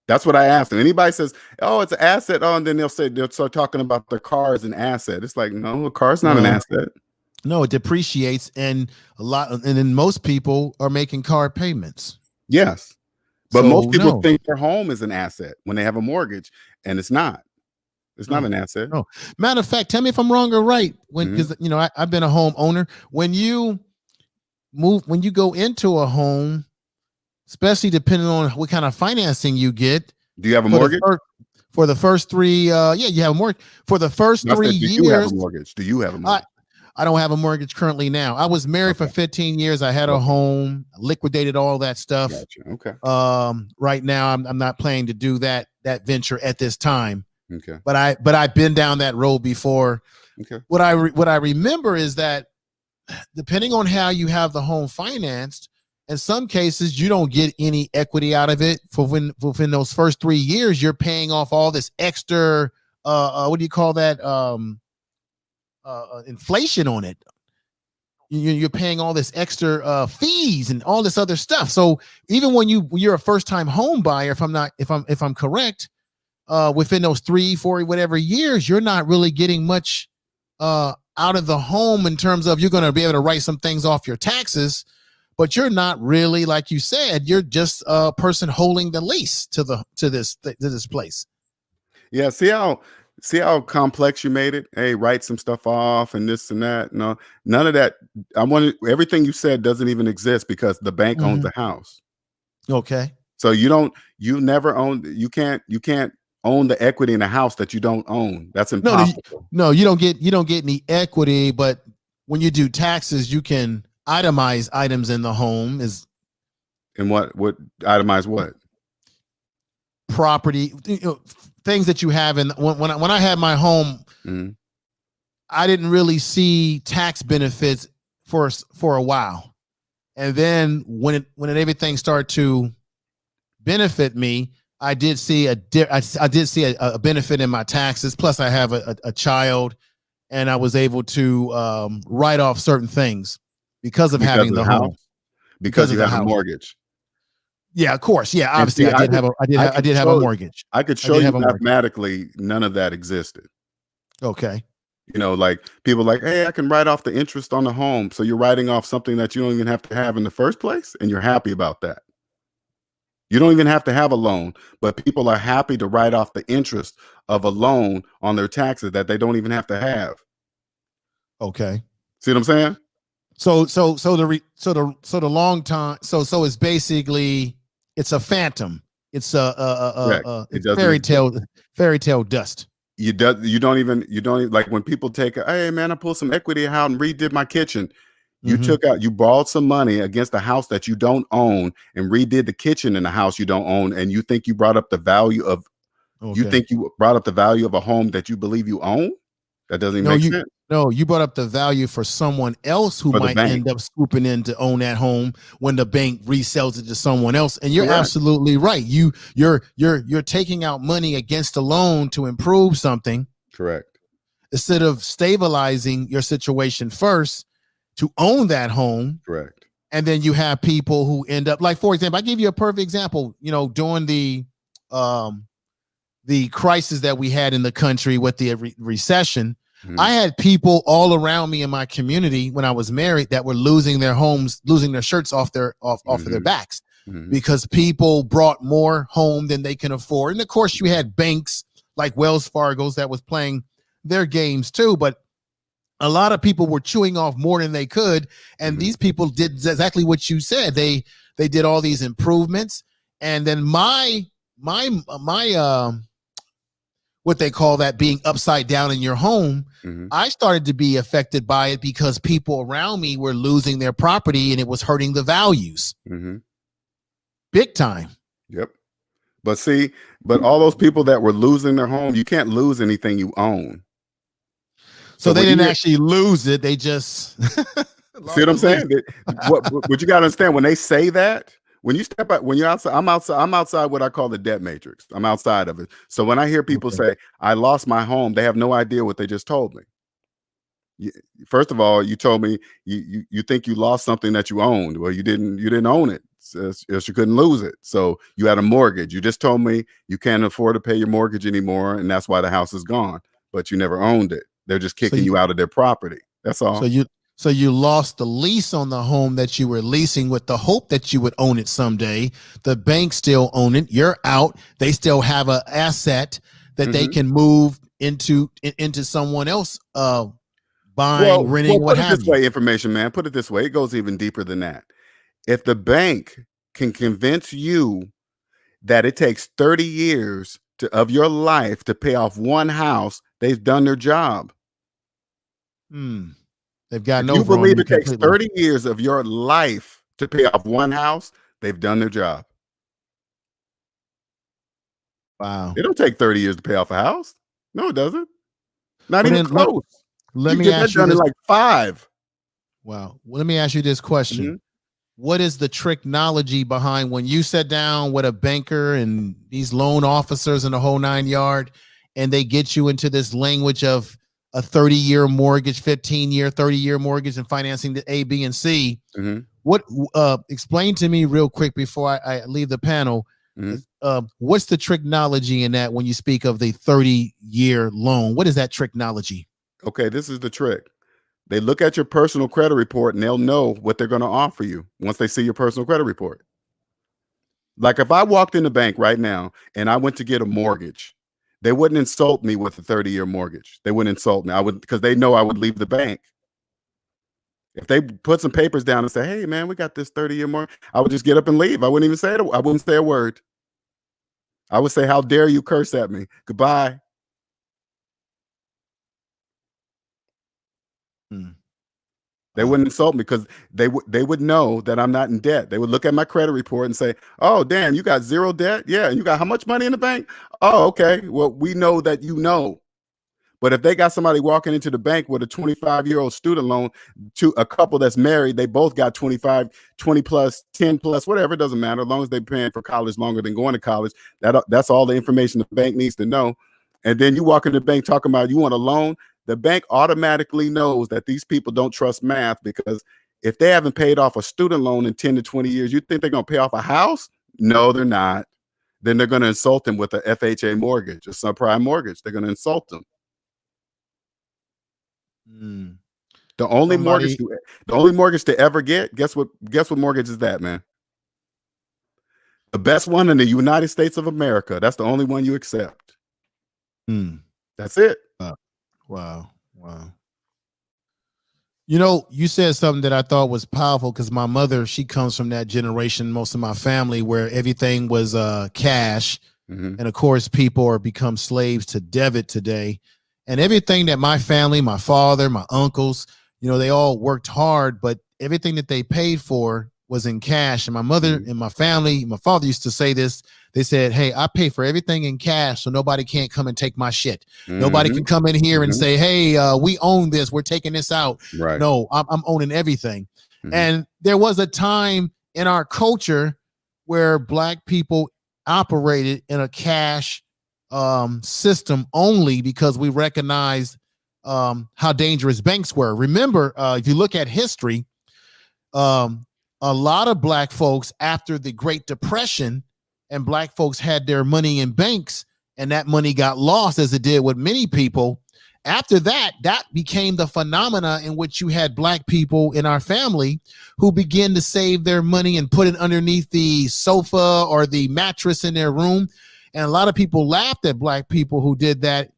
That's what I ask them. Anybody says, oh, it's an asset, and then they'll start talking about the car as an asset. It's like, no, a car's not an asset. No, it depreciates, and then most people are making car payments. Yes. But most people think their home is an asset when they have a mortgage, and it's not. It's not an asset. No. Matter of fact, tell me if I'm wrong or right. Because I've been a homeowner. When you go into a home, especially depending on what kind of financing you get. Do you have a mortgage? For the first 3, you have a mortgage. For the first 3 years. Do you have a mortgage? Do you have a mortgage? I don't have a mortgage currently now. I was married for 15 years. I had a home, liquidated all that stuff. Gotcha. Okay. Right now I'm not planning to do that venture at this time. Okay. But I've been down that road before. Okay. What I remember is that depending on how you have the home financed, in some cases you don't get any equity out of it within those first 3 years. You're paying off all this extra what do you call that? Inflation on it. You're paying all this extra fees and all this other stuff. So even when you're a first-time home buyer, if I'm correct, within those 3, 4, whatever years, you're not really getting much out of the home in terms of you're going to be able to write some things off your taxes, but you're not really, like you said, you're just a person holding the lease to this place. Yeah. See how See how complex you made it? Hey, write some stuff off and this and that. No, none of that. I wanted everything you said doesn't even exist because the bank owns the house. Okay. So you never own, you can't own the equity in a house that you don't own. That's impossible. No, you don't get any equity, but when you do taxes, you can itemize items in the home is And what itemize what? property, things that you have in when I had my home, I didn't really see tax benefits for a while. And then when everything started to benefit me, I did see a benefit in my taxes. Plus, I have a child, and I was able to write off certain things because of having the home. Because you have a mortgage. Yeah, of course. Yeah, obviously, I did have a mortgage. I could show you mathematically none of that existed. Okay. You know, like people like, hey, I can write off the interest on the home. So you're writing off something that you don't even have to have in the first place, and you're happy about that. You don't even have to have a loan, but people are happy to write off the interest of a loan on their taxes that they don't even have to have. Okay. See what I'm saying? So the long time. So it's basically it's a phantom. It's it's fairy tale dust. You don't even like when people take, hey man, I pulled some equity out and redid my kitchen. You borrowed some money against a house that you don't own and redid the kitchen in the house you don't own, and you think you brought up the value of a home that you believe you own? That doesn't even make sense. No, you brought up the value for someone else who might end up swooping in to own that home when the bank resells it to someone else. And you're absolutely right. You're taking out money against a loan to improve something. Correct. Instead of stabilizing your situation first to own that home. Correct. And then you have people who end up, like, for example, I give you a perfect example, during the crisis that we had in the country with the recession, I had people all around me in my community when I was married that were losing their homes, losing their shirts off of their backs because people brought more home than they can afford. And of course you had banks like Wells Fargo's that was playing their games too, but a lot of people were chewing off more than they could. And these people did exactly what you said. They did all these improvements. And then my what they call that being upside down in your home, I started to be affected by it because people around me were losing their property and it was hurting the values. Big time. Yep. But all those people that were losing their home, you can't lose anything you own. So they didn't actually lose it. They just see what I'm saying? What you got to understand when they say that, when you step out, when you're outside, I'm outside what I call the debt matrix. I'm outside of it. So when I hear people say, I lost my home, they have no idea what they just told me. First of all, you told me you think you lost something that you owned. Well, you didn't own it. So you couldn't lose it. So you had a mortgage. You just told me you can't afford to pay your mortgage anymore, and that's why the house is gone. But you never owned it. They're just kicking you out of their property. That's all. So you lost the lease on the home that you were leasing with the hope that you would own it someday. The bank still own it. You're out. They still have an asset that they can move into someone else buying, renting, what have you. Put it this way, information man. Put it this way. It goes even deeper than that. If the bank can convince you that it takes 30 years of your life to pay off one house, they've done their job. They've got no. You believe it takes 30 years of your life to pay off one house? They've done their job. Wow. It don't take 30 years to pay off a house. No, it doesn't. Not even close. Let me ask you this. In like 5. Wow. Well, let me ask you this question. What is the technology behind when you sat down with a banker and these loan officers and the whole 9 yard, and they get you into this language of a 30-year mortgage, 15-year, 30-year mortgage and financing the A, B, and C? What explain to me real quick before I leave the panel. What's the technology in that when you speak of the 30-year loan? What is that technology? Okay, this is the trick. They look at your personal credit report and they'll know what they're going to offer you once they see your personal credit report. Like if I walked in the bank right now and I went to get a mortgage, They wouldn't insult me with a 30-year mortgage. They wouldn't insult me. I would, because they know I would leave the bank. If they put some papers down and say, "Hey, man, we got this 30-year mortgage," I would just get up and leave. I wouldn't even say it. I wouldn't say a word. I would say, "How dare you curse at me? Goodbye." They wouldn't insult me because they would know that I'm not in debt. They would look at my credit report and say, "Oh, damn, you got zero debt? Yeah, and you got how much money in the bank? Oh, okay. Well, we know that you know." But if they got somebody walking into the bank with a 25-year-old student loan to a couple that's married, they both got 25, 20 plus, 10 plus, whatever, it doesn't matter. As long as they're paying for college longer than going to college, that's all the information the bank needs to know. And then you walk in the bank talking about you want a loan, the bank automatically knows that these people don't trust math, because if they haven't paid off a student loan in 10 to 20 years, you think they're going to pay off a house? No, they're not. Then they're going to insult them with a FHA mortgage, a subprime mortgage. They're going to insult them. The only mortgage to ever get, guess what mortgage is that, man? The best one in the United States of America. That's the only one you accept. That's it. Wow. You know, you said something that I thought was powerful, because my mother, she comes from that generation, most of my family, where everything was cash. And of course, people are become slaves to debit today. And everything that my family, my father, my uncles, you know, they all worked hard, but everything that they paid for was in cash. And my mother and my family, my father used to say this. They said, "Hey, I pay for everything in cash, so nobody can't come and take my shit. Nobody can come in here and say, 'Hey, we own this. We're taking this out.' Right. No, I'm owning everything." And there was a time in our culture where Black people operated in a cash system only, because we recognized how dangerous banks were. Remember, if you look at history, a lot of Black folks after the Great Depression, and Black folks had their money in banks, and that money got lost, as it did with many people. After that, that became the phenomena in which you had Black people in our family who began to save their money and put it underneath the sofa or the mattress in their room. And a lot of people laughed at Black people who did that,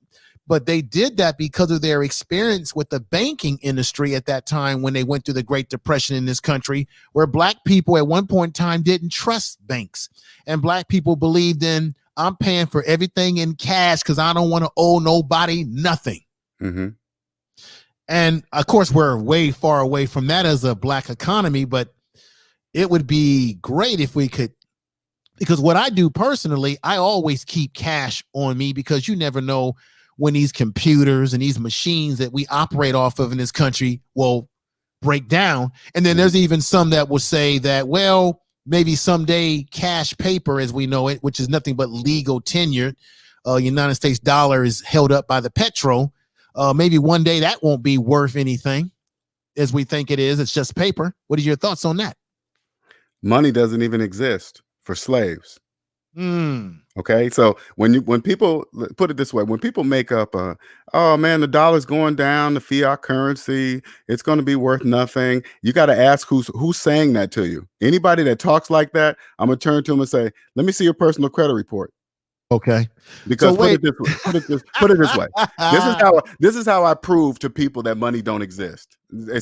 but they did that because of their experience with the banking industry at that time, when they went through the Great Depression in this country, where Black people at one point in time didn't trust banks. And Black people believed in, I'm paying for everything in cash because I don't want to owe nobody nothing. And of course, we're way far away from that as a Black economy, but it would be great if we could, because what I do personally, I always keep cash on me, because you never know when these computers and these machines that we operate off of in this country will break down. And then there's even some that will say that, well, maybe someday cash paper as we know it, which is nothing but legal tenure, United States dollar is held up by the petro. Maybe one day that won't be worth anything as we think it is. It's just paper. What are your thoughts on that? Money doesn't even exist for slaves. Okay, so when people, put it this way, when people make up oh man, the dollar's going down, the fiat currency, it's going to be worth nothing, you got to ask who's saying that to you. Anybody that talks like that, I'm gonna turn to them and say, "Let me see your personal credit report." Okay, because put it this way, this is how I prove to people that money don't exist.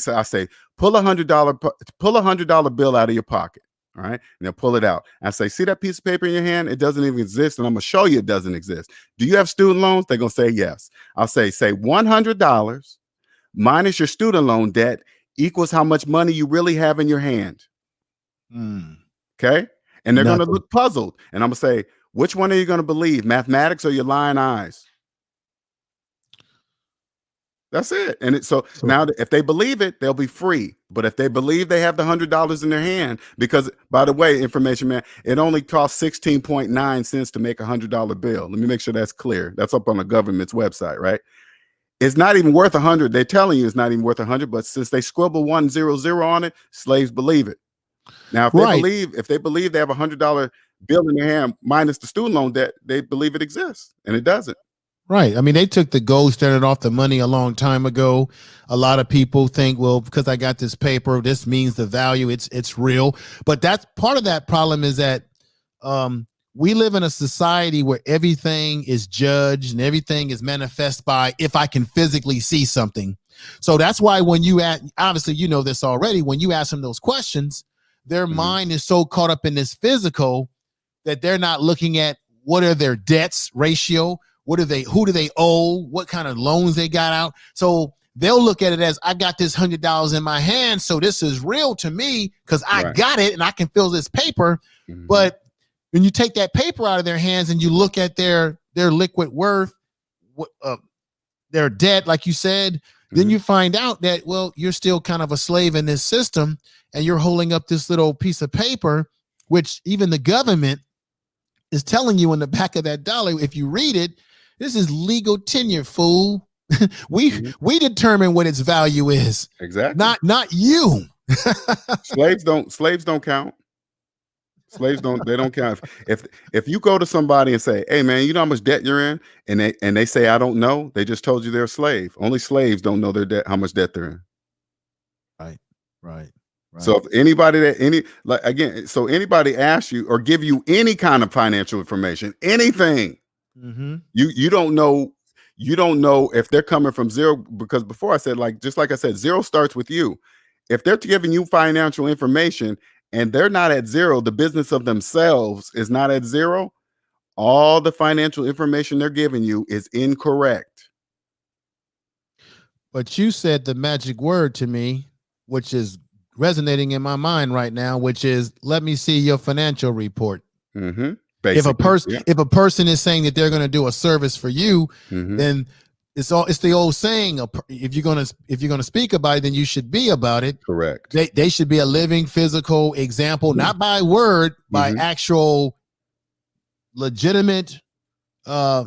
I say, pull $100 bill out of your pocket. All right. And they'll pull it out. I say, "See that piece of paper in your hand? It doesn't even exist. And I'm going to show you it doesn't exist. Do you have student loans?" They're going to say yes. I'll say $100 minus your student loan debt equals how much money you really have in your hand. Okay. And they're going to look puzzled. And I'm going to say, "Which one are you going to believe? Mathematics or your lying eyes?" That's it. And so now if they believe it, they'll be free. But if they believe they have the $100 in their hand, because by the way, information man, it only costs 16.9 cents to make $100 bill. Let me make sure that's clear. That's up on the government's website, right? It's not even worth 100. They're telling you it's not even worth 100, but since they scribble 100 on it, slaves believe it. Now, if they believe they have $100 bill in their hand minus the student loan debt, they believe it exists, and it doesn't. Right. I mean, they took the gold standard off the money a long time ago. A lot of people think, well, because I got this paper, this means the value, it's real. But that's part of that problem, is that we live in a society where everything is judged and everything is manifest by if I can physically see something. So that's why when you ask, obviously, you know this already, when you ask them those questions, their mind is so caught up in this physical that they're not looking at what are their debts ratio, who do they owe, what kind of loans they got out. So they'll look at it as, I got this $100 in my hand, so this is real to me because I got it and I can feel this paper. But when you take that paper out of their hands and you look at their liquid worth, their debt, like you said, then you find out that, well, you're still kind of a slave in this system and you're holding up this little piece of paper, which even the government is telling you in the back of that dollar, if you read it, this is legal tenure, fool. We determine what its value is. Exactly. Not you. Slaves don't count. Slaves don't count. If you go to somebody and say, hey man, you know how much debt you're in, and they say, I don't know, they just told you they're a slave. Only slaves don't know their debt, how much debt they're in. Right. So if anybody asks you or give you any kind of financial information, anything, you don't know if they're coming from zero, because before I said, just like I said, zero starts with you. If they're giving you financial information and they're not at zero, the business of themselves is not at zero, all the financial information they're giving you is incorrect. But you said the magic word to me, which is resonating in my mind right now, which is, let me see your financial report. If a person is saying that they're going to do a service for you, then it's the old saying, if you're going to speak about it, then you should be about it. Correct. They should be a living physical example, not by word, by actual legitimate. I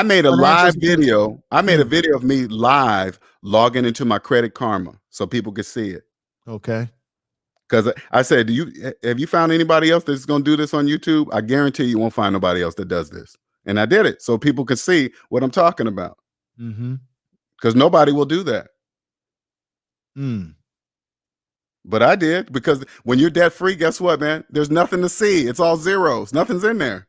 made a live video. I made a video of me live logging into my Credit Karma so people could see it. Okay. Because I said, have you found anybody else that's going to do this on YouTube? I guarantee you won't find nobody else that does this. And I did it so people could see what I'm talking about. Because nobody will do that. But I did, because when you're debt free, guess what, man? There's nothing to see. It's all zeros. Nothing's in there.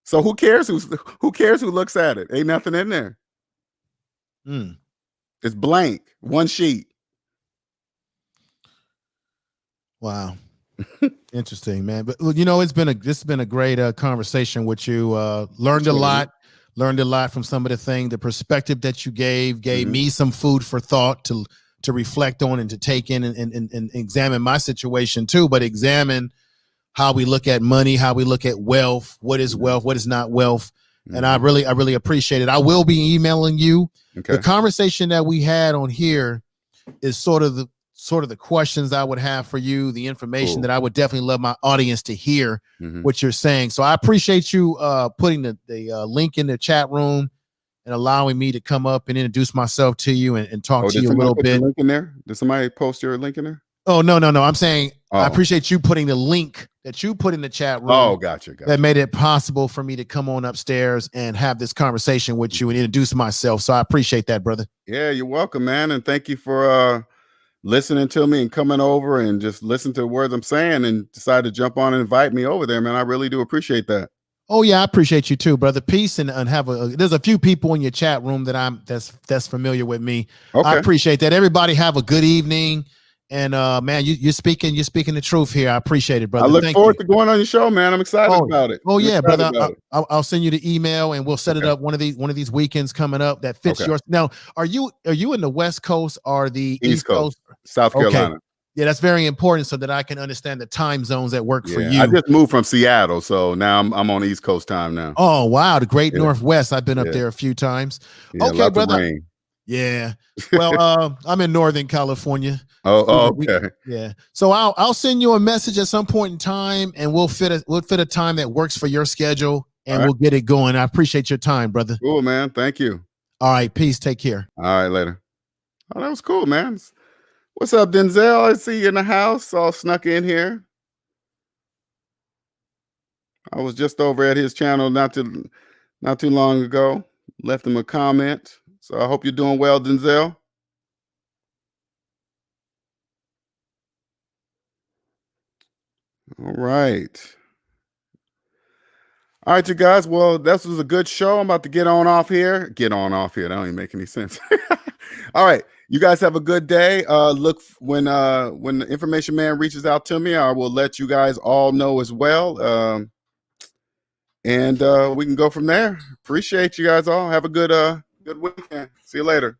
So who cares who looks at it? Ain't nothing in there. It's blank, one sheet. Wow. Interesting, man. But you know, this has been a great conversation with you. Learned a lot from some of the perspective that you gave me some food for thought to reflect on and to take in and examine my situation too, but examine how we look at money, how we look at wealth, what is wealth, what is not wealth. And I really appreciate it. I will be emailing you. The conversation that we had on here is sort of the questions I would have for you, the information that I would definitely love my audience to hear what you're saying. So I appreciate you putting the link in the chat room and allowing me to come up and introduce myself to you and talk to you a little bit. Link in there? Did somebody post your link in there? Oh, no. I'm saying I appreciate you putting the link that you put in the chat room. Oh, gotcha. That made it possible for me to come on upstairs and have this conversation with you and introduce myself. So I appreciate that, brother. Yeah, you're welcome, man. And thank you for listening to me and coming over and just listen to the words I'm saying and decide to jump on and invite me over there, man. I really do appreciate that. Oh yeah, I appreciate you too, brother. Peace and have there's a few people in your chat room that's familiar with me. I appreciate that. Everybody have a good evening. And man, you're speaking the truth here. I appreciate it, brother. I look forward to going on your show, man. I'm excited about it. Oh yeah, brother. I'll send you the email and we'll set it up one of these weekends coming up that fits yours. Now, are you in the West Coast or the East Coast? South Carolina. Yeah, that's very important so that I can understand the time zones that work for you. I just moved from Seattle, so now I'm on East Coast time now. Oh wow, the great Northwest. I've been up there a few times. Okay, brother. Yeah. Well, I'm in Northern California. Oh, okay. So I'll send you a message at some point in time, and we'll fit a time that works for your schedule, and we'll get it going. I appreciate your time, brother. Cool, man. Thank you. All right, peace. Take care. All right, later. Oh, that was cool, man. What's up, Denzel? I see you in the house, all snuck in here. I was just over at his channel not too long ago. Left him a comment. So I hope you're doing well, Denzel. All right. All right, you guys. Well, this was a good show. I'm about to get on off here. Get on off here. That don't even make any sense. All right. You guys have a good day. Look, when the information man reaches out to me, I will let you guys all know as well. And we can go from there. Appreciate you guys all. Have a good weekend. See you later.